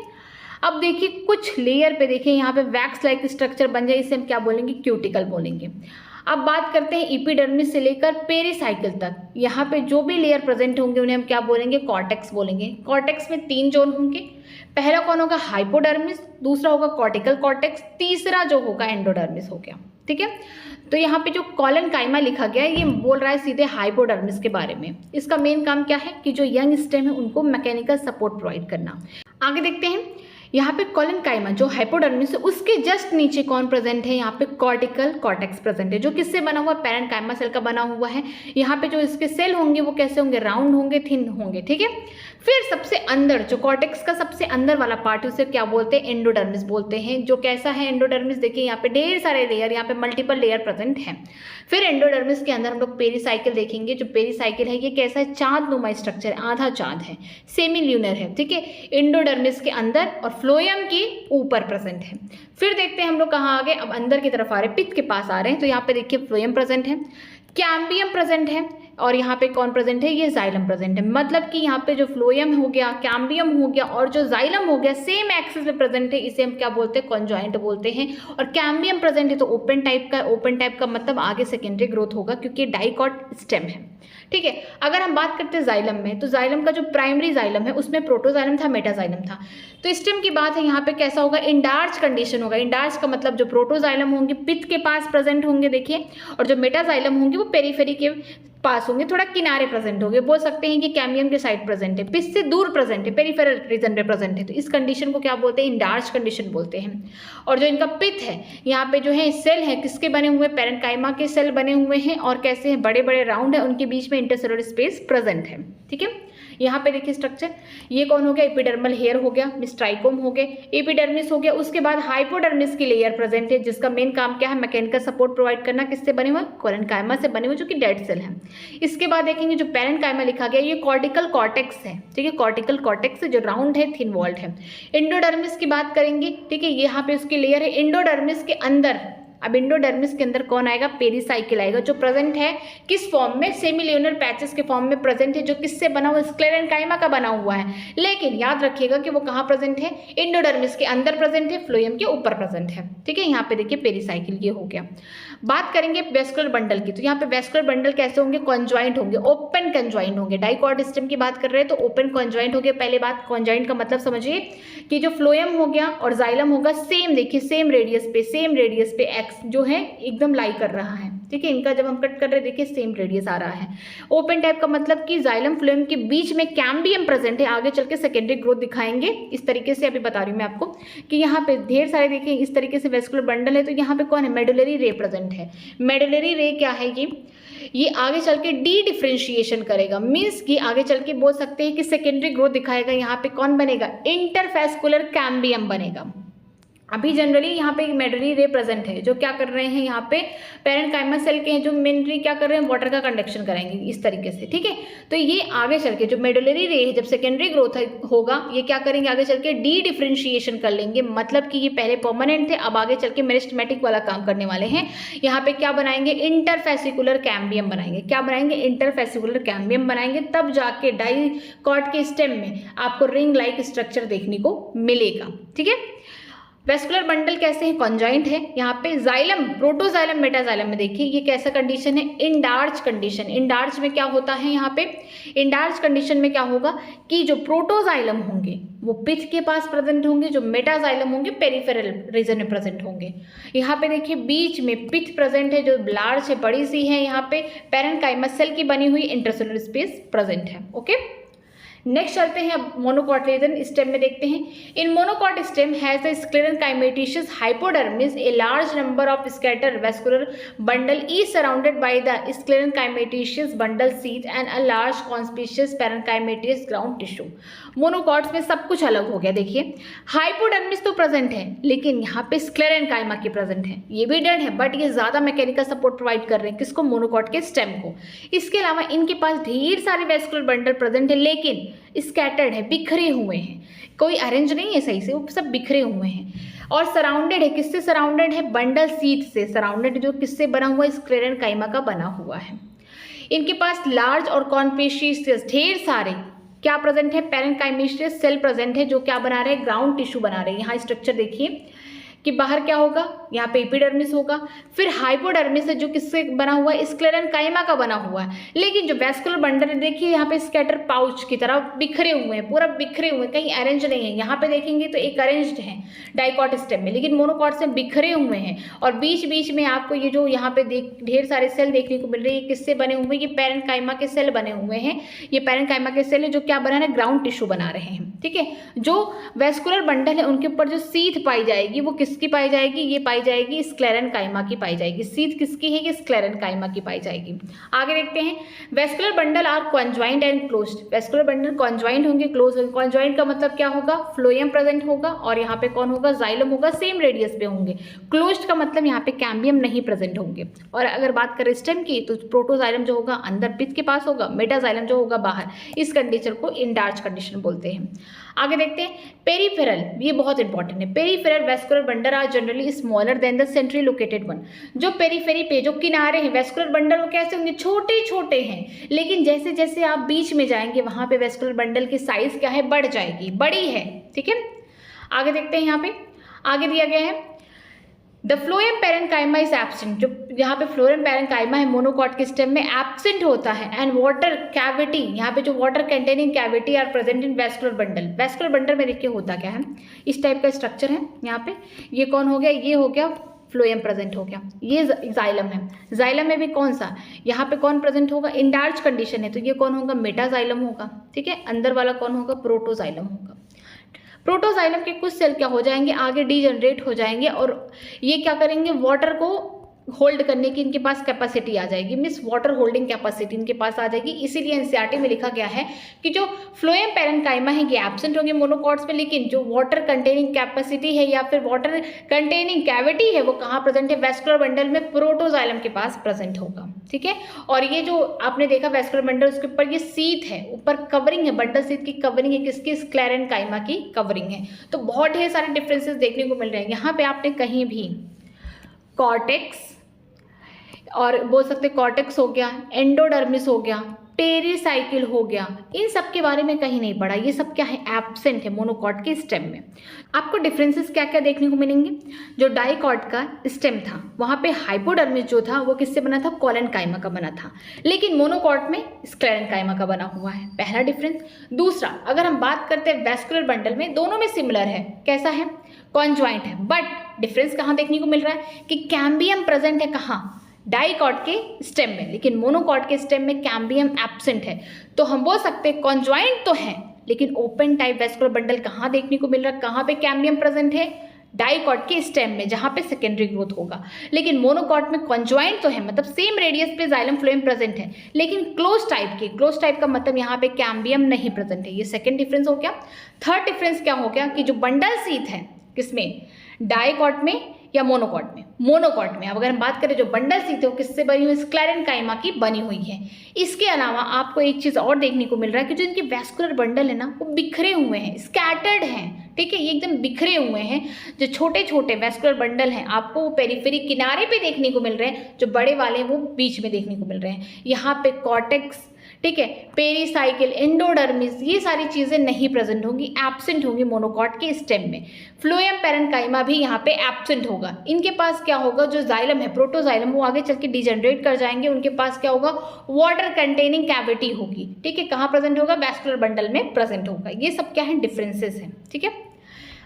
अब देखिए कुछ लेयर पे देखिए यहाँ पे वैक्स लाइक स्ट्रक्चर बन जाए, इसे हम क्या बोलेंगे? क्यूटिकल बोलेंगे। अब बात करते हैं एपिडर्मिस से लेकर पेरिसाइकिल तक, यहाँ पे जो भी लेयर प्रेजेंट होंगे उन्हें हम क्या बोलेंगे? कॉर्टेक्स बोलेंगे। कॉर्टेक्स में 3 जोन होंगे। पहला कौन होगा? हाइपोडर्मिस, दूसरा होगा कॉर्टिकल कॉर्टेक्स, तीसरा जो होगा एंडोडर्मिस हो गया, ठीक है। तो यहाँ पे जो कॉलन काइमा लिखा गया है ये बोल रहा है सीधे हाइपोडर्मिस के बारे में। इसका मेन काम क्या है कि जो यंग स्टेम है उनको मैकेनिकल सपोर्ट प्रोवाइड करना। आगे देखते हैं, यहाँ पे कॉलन काइमा जो हाइपोडर्मिस है उसके जस्ट नीचे कौन प्रेजेंट है? यहाँ पे कॉर्टिकल कॉर्टेक्स प्रेजेंट है, जो किससे बना हुआ? पेरेंकाइमा सेल का बना हुआ है। यहाँ पे जो इसके सेल होंगे वो कैसे होंगे? राउंड होंगे, थिन होंगे, ठीक है। फिर सबसे अंदर जो कॉर्टेक्स का सबसे अंदर वाला पार्ट है उसे क्या बोलते हैं? एंडोडर्मिस बोलते हैं। जो कैसा है एंडोडर्मिस? देखिए यहाँ पे ढेर सारे लेयर, यहाँ पे मल्टीपल लेयर प्रेजेंट है। फिर एंडोडर्मिस के अंदर हम लोग पेरिसाइकिल देखेंगे। जो पेरिसाइकिल है ये कैसा है? चांदनुमा स्ट्रक्चर है, आधा चांद है, सेमी ल्यूनर है, ठीक है। एंडोडर्मिस के अंदर और फ्लोएम के ऊपर प्रेजेंट है। फिर देखते हैं हम लोग कहाँ आ गए, अब अंदर की तरफ आ रहे हैं, पिथ के पास आ रहे हैं। तो यहाँ पे देखिए फ्लोएम प्रेजेंट है, कैम्बियम प्रेजेंट है, और यहाँ पे कौन प्रेजेंट है? ये जाइलम प्रेजेंट है। मतलब कि यहाँ पे जो फ्लोएम हो गया, कैम्बियम हो गया और जो जाइलम हो गया सेम एक्सिस पे प्रेजेंट है, इसे हम क्या बोलते हैं? कॉन्जॉइंट बोलते हैं। और कैम्बियम प्रेजेंट है तो ओपन टाइप का, ओपन टाइप का मतलब आगे सेकेंडरी ग्रोथ होगा क्योंकि डाइकॉट स्टेम है, ठीक है। अगर हम बात करते हैं जाइलम में, तो जाइलम का जो प्राइमरी जाइलम है उसमें प्रोटोजाइलम था, मेटाजाइलम था। तो स्टेम की बात है, यहाँ पे कैसा होगा? इंडार्च कंडीशन होगा। इंडार्च का मतलब जो प्रोटोजाइलम होंगे पिथ के पास प्रेजेंट होंगे, देखिए, और जो मेटाजाइलम होंगे वो पेरीफेरी के पास होंगे, थोड़ा किनारे प्रेजेंट होंगे। बोल सकते हैं कि कैम्बियम के साइड प्रेजेंट है, पिथ से दूर प्रेजेंट है, पेरिफेरल रीजन पे प्रेजेंट है। तो इस कंडीशन को क्या बोलते हैं? इंडार्च कंडीशन बोलते हैं। और जो इनका पिथ है, यहाँ पे जो है सेल है किसके बने हुए? पेरेंकाइमा के सेल बने हुए हैं, और कैसे हैं? बड़े बड़े राउंड है, उनके बीच में इंटरसेलुलर स्पेस प्रेजेंट है, ठीक है। यहाँ पे देखिए स्ट्रक्चर, ये कौन हो गया? एपिडर्मल हेयर हो गया, ट्राइकोम हो गए, एपिडर्मिस हो गया। उसके बाद हाइपोडर्मिस की लेयर प्रेजेंट है जिसका मेन काम क्या है? मैकेनिकल सपोर्ट प्रोवाइड करना। किससे बने हुए? कॉरेनकाइमा से बने हुए, जो कि डेड सेल है। इसके बाद देखेंगे जो पेरेंकाइमा लिखा गया ये कॉर्टिकल कॉर्टेक्स है, ठीक है। कॉर्टिकल कॉर्टेक्स जो राउंड है, थिन वॉल्ड है। एंडोडर्मिस की बात करेंगे, ठीक है। यहाँ पे उसकी लेयर है एंडोडर्मिस के अंदर। अब एंडोडर्मिस के अंदर कौन आएगा? पेरिसाइकिल आएगा, जो प्रेजेंट है किस फॉर्म में? सेमी ल्यूनर पैचेस के फॉर्म में प्रेजेंट है, जो किससे बना हुआ? स्क्लेरेंकाइमा का बना हुआ है। लेकिन याद रखिएगा कि वो कहाँ प्रेजेंट है? एंडोडर्मिस के अंदर प्रेजेंट है, फ्लोएम के ऊपर प्रेजेंट है, ठीक है। यहाँ पे देखिए पेरिसाइकिल ये हो गया। बात करेंगे वेस्कुलर बंडल की, तो यहाँ पे वेस्कुलर बंडल कैसे होंगे? कॉन्जॉइंट होंगे, ओपन कॉन्जॉइंट होंगे। डाइकॉट सिस्टम की बात कर रहे हैं तो ओपन कॉन्जॉइंट होंगे। पहले बात, कॉन्जॉइंट का मतलब समझिए कि जो फ्लोएम हो गया और जाइलम होगा सेम, देखिए सेम रेडियस पे एक्स जो है एकदम लाई कर रहा है, ठीक है। इनका जब हम कट कर रहे हैं देखिए सेम रेडियस आ रहा है। ओपन टाइप का मतलब कि जाइलम फ्लोएम के बीच में कैम्बियम प्रेजेंट है। आगे चल के सेकेंडरी ग्रोथ दिखाएंगे इस तरीके से। अभी बता रही हूँ मैं आपको कि यहाँ पे ढेर सारे देखिए इस तरीके से वेस्कुलर बंडल है। तो यहाँ पे कौन है? मेडुलरी रे प्रेजेंट है। मेडुलरी रे क्या है? ये आगे चल के डी डिफ्रेंशिएशन करेगा, मीन्स कि आगे चल के बोल सकते हैं कि सेकेंडरी ग्रोथ दिखाएगा। यहाँ पे कौन बनेगा? इंटरफेस्कुलर कैम्बियम बनेगा। अभी जनरली यहाँ पे मेडुलरी रे प्रेजेंट है, जो क्या कर रहे हैं? यहाँ पे पेरेंकाइमा सेल के हैं जो मेनली क्या कर रहे हैं? वाटर का कंडक्शन कराएंगे इस तरीके से, ठीक है। तो ये आगे चल के जो मेडुलरी रे है जब सेकेंडरी ग्रोथ होगा ये क्या करेंगे? आगे चल के डी डिफ्रेंशिएशन कर लेंगे। मतलब कि ये पहले परमानेंट थे, अब आगे चल के मेरिस्टेमेटिक वाला काम करने वाले हैं। यहाँ पे क्या बनाएंगे? इंटरफेसिकुलर कैम्बियम बनाएंगे। क्या बनाएंगे? इंटरफेसिकुलर कैम्बियम बनाएंगे। तब जाके डाइकॉट के स्टेम में आपको रिंग लाइक स्ट्रक्चर देखने को मिलेगा, ठीक है। वेस्कुलर बंडल कैसे है? कॉन्जॉइंट है। यहाँ पे जाइलम, प्रोटोजाइलम, मेटाजाइलम में देखिए ये कैसा कंडीशन है? Endarch condition. इंडार्च में क्या होता है? यहाँ पे इंडार्च कंडीशन में क्या होगा कि जो प्रोटोजाइलम होंगे वो पिथ के पास प्रेजेंट होंगे, जो मेटाजाइलम होंगे पेरिफेरल रीजन में प्रेजेंट होंगे। यहाँ पे देखिए बीच में पिथ प्रेजेंट है जो लार्ज है, बड़ी सी है। यहाँ पे पेरेंकाइमा सेल की बनी हुई इंटरसेलुलर स्पेस प्रेजेंट है, ओके। नेक्स्ट चलते हैं अब मोनोकॉटिलेडन स्टेम में देखते हैं। In monocot stem has the sclerenchymatous hypodermis, a large number of scatter vascular bundle is surrounded by the sclerenchymatous bundle sheath and a large conspicuous parenchymatous ground tissue. Monocots में सब कुछ अलग हो गया। देखिए हाइपोडर्मिस तो प्रेजेंट है, लेकिन यहाँ पे स्क्लेरेनकाइमा की प्रेजेंट है। ये भी डेड है, बट ये ज़्यादा मैकेनिकल सपोर्ट प्रोवाइड कर रहे हैं किसको, मोनोकॉट के स्टेम को। इसके अलावा इनके पास ढेर सारे वेस्कुलर बंडल प्रेजेंट है, लेकिन स्कैटर्ड है, बिखरे हुए हैं, कोई अरेंज नहीं है सही से, वो सब बिखरे हुए हैं। और सराउंडेड है, किससे सराउंडेड है, बंडल सीथ से सराउंडेड, जो किससे बना हुआ है, स्क्लेरेनकाइमा का बना हुआ है। इनके पास लार्ज और कॉन्स्पिशियस ढेर सारे क्या प्रेजेंट है, पैरेनकाइमेशियस सेल प्रेजेंट है, जो क्या बना रहे हैं, ग्राउंड टिश्यू बना रहे हैं। यहाँ स्ट्रक्चर देखिए कि बाहर क्या होगा, यहाँ पे एपिडर्मिस होगा, फिर हाइपोडर्मिस है जो किससे बना हुआ है, स्क्लेरेनकाइमा का बना हुआ है। लेकिन जो वेस्कुलर बंडल है देखिए यहाँ पे स्कैटर पाउच की तरह बिखरे हुए हैं, पूरा बिखरे हुए हैं, कहीं अरेंज नहीं है। यहाँ पे देखेंगे तो एक अरेंज्ड है डाइकॉट स्टेम में, लेकिन मोनोकॉट से बिखरे हुए हैं। और बीच बीच में आपको ये जो यहाँ पे ढेर सारे सेल देखने को मिल रहे हैं, किससे बने हुए हैं, ये पैरेनकाइमा के सेल बने हुए हैं। ये पैरेनकाइमा के सेल है जो क्या बना रहे हैं, ग्राउंड टिश्यू बना रहे हैं। ठीक है, जो वेस्कुलर बंडल है उनके ऊपर जो सीथ पाई जाएगी वो किसकी पाई जाएगी, ये पाई जाएगी स्क्लेरेनकाइमा की पाई जाएगी। सीथ किसकी है, ये स्क्लेरेनकाइमा की पाई जाएगी। आगे देखते हैं, vascular bundle are conjoint and closed. Vascular bundle conjoint होंगे, क्लोज होंगे। कॉन्जॉइंट का मतलब क्या होगा, फ्लोएम प्रेजेंट होगा और यहाँ पे कौन होगा, जाइलम होगा, सेम रेडियस पे होंगे। क्लोज्ड का मतलब यहाँ पे कैम्बियम नहीं प्रेजेंट होंगे। और अगर बात करें स्टेम की तो प्रोटोजाइलम जो होगा अंदर पिथ के पास होगा, मेटाजाइलम जो होगा बाहर। इस कंडीशन को इंडार्च कंडीशन बोलते हैं। आगे देखते हैं पेरिफेरल, ये बहुत इंपॉर्टेंट है। Peripheral vascular bundle are generally smaller than the centrally located one. जो पेरीफेरी पे जो किनारे हैं वेस्कुलर बंडल वो कैसे होंगे, छोटे छोटे हैं, लेकिन जैसे जैसे आप बीच में जाएंगे वहां पे वेस्कुलर बंडल की साइज क्या है, बढ़ जाएगी, बड़ी है। ठीक है, आगे देखते हैं, यहाँ पे आगे दिया गया है the phloem parenchyma is absent. जो यहाँ पे फ्लोएम पैरेनकाइमा है मोनोकॉट के स्टेम में एब्सेंट होता है। एंड वाटर कैविटी, यहाँ पे जो water containing cavity are present in vascular bundle. Vascular bundle में देखिए होता क्या है, इस टाइप का स्ट्रक्चर है। यहाँ पे ये कौन हो गया, ये हो गया फ्लोएम प्रेजेंट हो गया, ये जाइलम है। जाइलम में भी कौन सा, यहाँ पे कौन प्रेजेंट होगा, इंडार्च कंडीशन है, तो ये कौन होगा, मेटाजाइलम होगा। ठीक है, अंदर वाला कौन होगा, प्रोटोजाइलम होगा। प्रोटोजाइलम के कुछ सेल क्या हो जाएंगे, आगे डीजनरेट हो जाएंगे और ये क्या करेंगे, वाटर को होल्ड करने की इनके पास कैपेसिटी आ जाएगी, मीन्स वाटर होल्डिंग कैपेसिटी इनके पास आ जाएगी। इसीलिए एनसीईआरटी में लिखा गया है कि जो फ्लोएम पैरेनकाइमा है ये एब्सेंट होंगे मोनोकॉट्स में, लेकिन जो वाटर कंटेनिंग कैपेसिटी है या फिर वाटर कंटेनिंग कैविटी है वो कहाँ प्रेजेंट है, वेस्कुलर बंडल में प्रोटोजाइलम के पास प्रेजेंट होगा। ठीक है, और ये जो आपने देखा वेस्कुलर बंडल उसके ऊपर ये सीथ है, ऊपर कवरिंग है, बंडल सीथ की कवरिंग है, किसकी, स्क्लेरेनकाइमा की कवरिंग है। तो बहुत ढेर सारे डिफरेंसेस देखने को मिल रहे हैं। यहाँ पे आपने कहीं भी कॉर्टेक्स और बोल सकते कॉर्टेक्स हो गया, एंडोडर्मिस हो गया, पेरीसाइकिल हो गया, इन सब के बारे में कहीं नहीं पढ़ा। ये सब क्या है, एब्सेंट है मोनोकॉट के स्टेम में। आपको डिफरेंसेस क्या क्या देखने को मिलेंगे, जो डाइकॉट का स्टेम था वहाँ पे हाइपोडर्मिस जो था वो किससे बना था, कॉलेनकाइमा का बना था, लेकिन मोनोकॉट में स्क्लेरेनकाइमा का बना हुआ है, पहला डिफरेंस। दूसरा, अगर हम बात करते हैं वेस्कुलर बंडल में, दोनों में सिमिलर है, कैसा है, कॉन्जॉइंट है, बट डिफरेंस कहाँ देखने को मिल रहा है कि कैम्बियम प्रेजेंट है, कहाँ, डाइकॉट के स्टेम में, लेकिन मोनोकॉट के स्टेम में कैम्बियम एब्सेंट है। तो हम बोल सकते हैं कॉन्जॉइंट तो है, लेकिन ओपन टाइप वेस्कुलर बंडल कहाँ देखने को मिल रहा है, कहाँ पे कैम्बियम प्रेजेंट है, डाइकॉट के स्टेम में, जहाँ पे सेकेंडरी ग्रोथ होगा। लेकिन मोनोकॉट में कॉन्जॉइंट तो है, मतलब सेम रेडियस पे जाइलम फ्लोएम प्रेजेंट है, लेकिन क्लोज टाइप के, क्लोज टाइप का मतलब यहाँ पे कैम्बियम नहीं प्रेजेंट है। ये सेकेंड डिफरेंस हो गया। थर्ड डिफरेंस क्या हो गया कि जो बंडल सीथ है किसमें, डाइकॉट में या मोनोकॉट में, मोनोकॉट में। अब अगर हम बात करें जो बंडल सीथ है वो किससे बनी हुई, स्क्लेरेनकाइमा की बनी हुई है। इसके अलावा आपको एक चीज़ और देखने को मिल रहा है कि जो इनके वेस्कुलर बंडल है ना वो बिखरे हुए हैं, स्कैटर्ड हैं। ठीक है, ये एकदम बिखरे हुए हैं। जो छोटे छोटे वेस्कुलर बंडल हैं आपको वो पेरीफेरी किनारे पे देखने को मिल रहे हैं, जो बड़े वाले हैं वो बीच में देखने को मिल रहे हैं। यहाँ पे कॉर्टेक्स, ठीक है, पेरीसाइकिल, एंडोडर्मिस, ये सारी चीज़ें नहीं प्रेजेंट होंगी, एब्सेंट होंगी मोनोकॉट के स्टेम में। फ्लोएम पैरेनकाइमा भी यहाँ पे एब्सेंट होगा। इनके पास क्या होगा, जो जाइलम है प्रोटोजाइलम वो आगे चल के डिजनरेट कर जाएंगे, उनके पास क्या होगा, वाटर कंटेनिंग कैविटी होगी। ठीक है, कहाँ प्रेजेंट होगा, वेस्कुलर बंडल में प्रेजेंट होगा। ये सब क्या है, डिफरेंसेस हैं। ठीक है,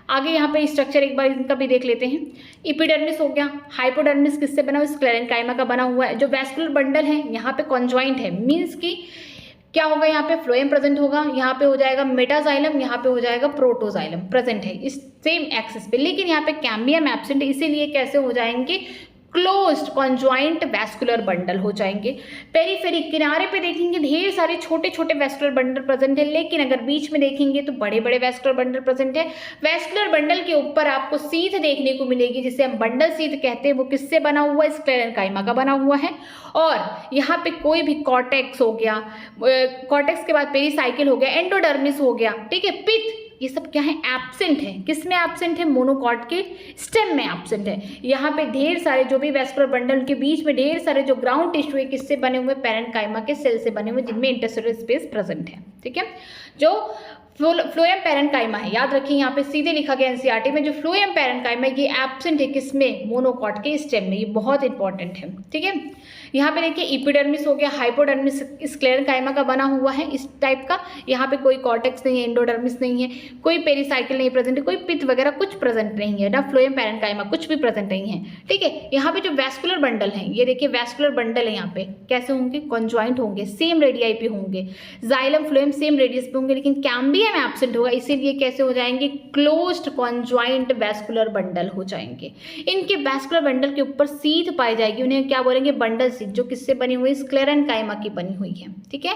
आगे यहाँ पे स्ट्रक्चर एक बार इनका भी देख लेते हैं। एपिडर्मिस हो गया, हाइपोडर्मिस किससे बना हुआ, स्क्लेरेनकाइमा का बना हुआ है। जो वेस्कुलर बंडल है यहाँ पे कॉन्जॉइंट है, मीन्स कि क्या होगा यहाँ पे फ्लोएम प्रेजेंट होगा, यहाँ पे हो जाएगा मेटाजाइलम, यहाँ पे हो जाएगा प्रोटोजाइलम प्रेजेंट है इस सेम एक्सिस पे, लेकिन यहाँ पे कैम्बियम एब्सेंट है, इसीलिए कैसे हो जाएंगे क्लोज्ड कॉन्जॉइंट वैस्कुलर बंडल हो जाएंगे। पेरीफेरी किनारे पे देखेंगे ढेर सारे छोटे छोटे वैस्कुलर बंडल प्रेजेंट है, लेकिन अगर बीच में देखेंगे तो बड़े बड़े वैस्कुलर बंडल प्रेजेंट है। वैस्कुलर बंडल के ऊपर आपको सीथ देखने को मिलेगी जिसे हम बंडल सीथ कहते हैं, वो किससे बना हुआ है, स्क्लेरेन्काइमा का बना हुआ है। और यहाँ पे कोई भी कॉर्टेक्स हो गया, कॉर्टेक्स के बाद पेरीसाइकिल हो गया, एंडोडर्मिस हो गया, ठीक है, पित्त, ये सब क्या है, एब्सेंट है। किस में एब्सेंट है, मोनोकॉट के स्टेम में एब्सेंट है। यहाँ पे ढेर सारे जो भी वैस्कुलर बंडल के बीच में ढेर सारे जो ग्राउंड टिश्यू है किससे बने हुए, पैरेन्काइमा के सेल से बने हुए, जिनमें इंटरसेलुलर स्पेस प्रेजेंट है, ठीक है। जो फ्लोएम पैरेन्काइमा है, याद रखिए यहाँ पे सीधे लिखा गया एनसीईआरटी में, जो फ्लोएम पैरेन्काइमा ये एब्सेंट है किसमें, मोनोकॉट के स्टेम में, ये बहुत इंपॉर्टेंट है, ठीक है। यहाँ पे देखिए इपिडर्मिस हो गया, हाइपोडर्मिस स्क्लेरेन्काइमा का बना हुआ है इस टाइप का। यहाँ पे कोई कॉर्टेक्स नहीं है, एंडोडर्मिस नहीं है, कोई पेरीसाइकिल नहीं प्रेजेंट है, कोई पित्त वगैरह कुछ प्रेजेंट नहीं है ना, फ्लोएम पैरेन्काइमा कुछ भी प्रेजेंट नहीं है, ठीक है। यहाँ पे जो वैस्कुलर बंडल है, ये देखिए वैस्कुलर बंडल है, यहाँ पे कैसे होंगे, कॉन्जॉइंट होंगे, सेम रेडियाई पे होंगे, जाइलम फ्लोएम सेम रेडियस पे होंगे, लेकिन कैम्बियम एब्सेंट होगा, इसीलिए कैसे हो जाएंगे, क्लोज्ड कॉन्जॉइंट वैस्कुलर बंडल हो जाएंगे। इनके वैस्कुलर बंडल के ऊपर सीध पाई जाएगी, उन्हें क्या बोलेंगे, बंडल सीध, जो किससे बनी हुई, स्क्लेरेन्काइमा की बनी हुई है, ठीक है।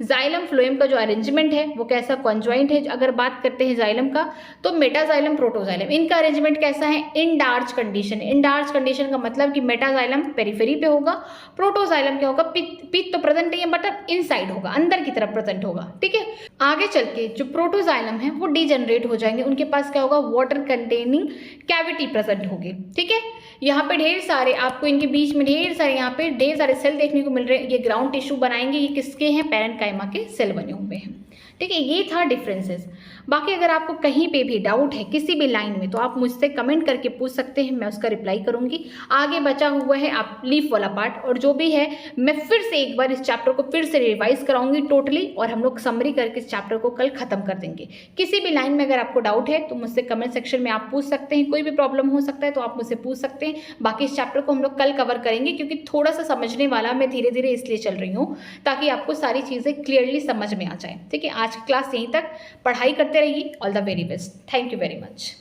जाइलम फ्लोएम का जो अरेंजमेंट है वो कैसा, कॉन्जॉइंट है। अगर बात करते हैं जाइलम का, तो मेटाजाइलम प्रोटोजाइलम, इनका अरेंजमेंट कैसा है, इनडार्च कंडीशन। इनडार्च कंडीशन का मतलब कि मेटाजाइलम पेरिफेरी पे होगा, प्रोटोजाइलम क्या होगा, पित्त तो प्रेजेंट नहीं है बट इनसाइड होगा, अंदर की तरफ प्रेजेंट होगा, ठीक है। आगे चल के जो प्रोटोजाइलम है वो डीजनरेट हो जाएंगे, उनके पास क्या होगा, वाटर कंटेनिंग कैविटी प्रेजेंट होगी, ठीक है। यहाँ पे ढेर सारे आपको इनके बीच में ढेर सारे यहाँ पे ढेर सारे सेल देखने को मिल रहे हैं, ये ग्राउंड टिश्यू बनाएंगे, ये किसके हैं, पैरेन्काइमा के सेल बने हुए हैं, ठीक है। ये था डिफरेंसेस। बाकी अगर आपको कहीं पे भी डाउट है किसी भी लाइन में, तो आप मुझसे कमेंट करके पूछ सकते हैं, मैं उसका रिप्लाई करूंगी। आगे बचा हुआ है आप लीफ वाला पार्ट, और जो भी है मैं फिर से एक बार इस चैप्टर को फिर से रिवाइज कराऊंगी टोटली, और हम लोग समरी करके इस चैप्टर को कल खत्म कर देंगे। किसी भी लाइन में अगर आपको डाउट है तो मुझसे कमेंट सेक्शन में आप पूछ सकते हैं, कोई भी प्रॉब्लम हो सकता है तो आप मुझसे पूछ सकते हैं। बाकी इस चैप्टर को हम लोग कल कवर करेंगे, क्योंकि थोड़ा सा समझने वाला मैं धीरे धीरे इसलिए चल रही हूँ ताकि आपको सारी चीज़ें क्लियरली समझ में आ जाए, ठीक है। आज की क्लास यहीं तक, पढ़ाई करते रहिए। All the very best, thank you very much.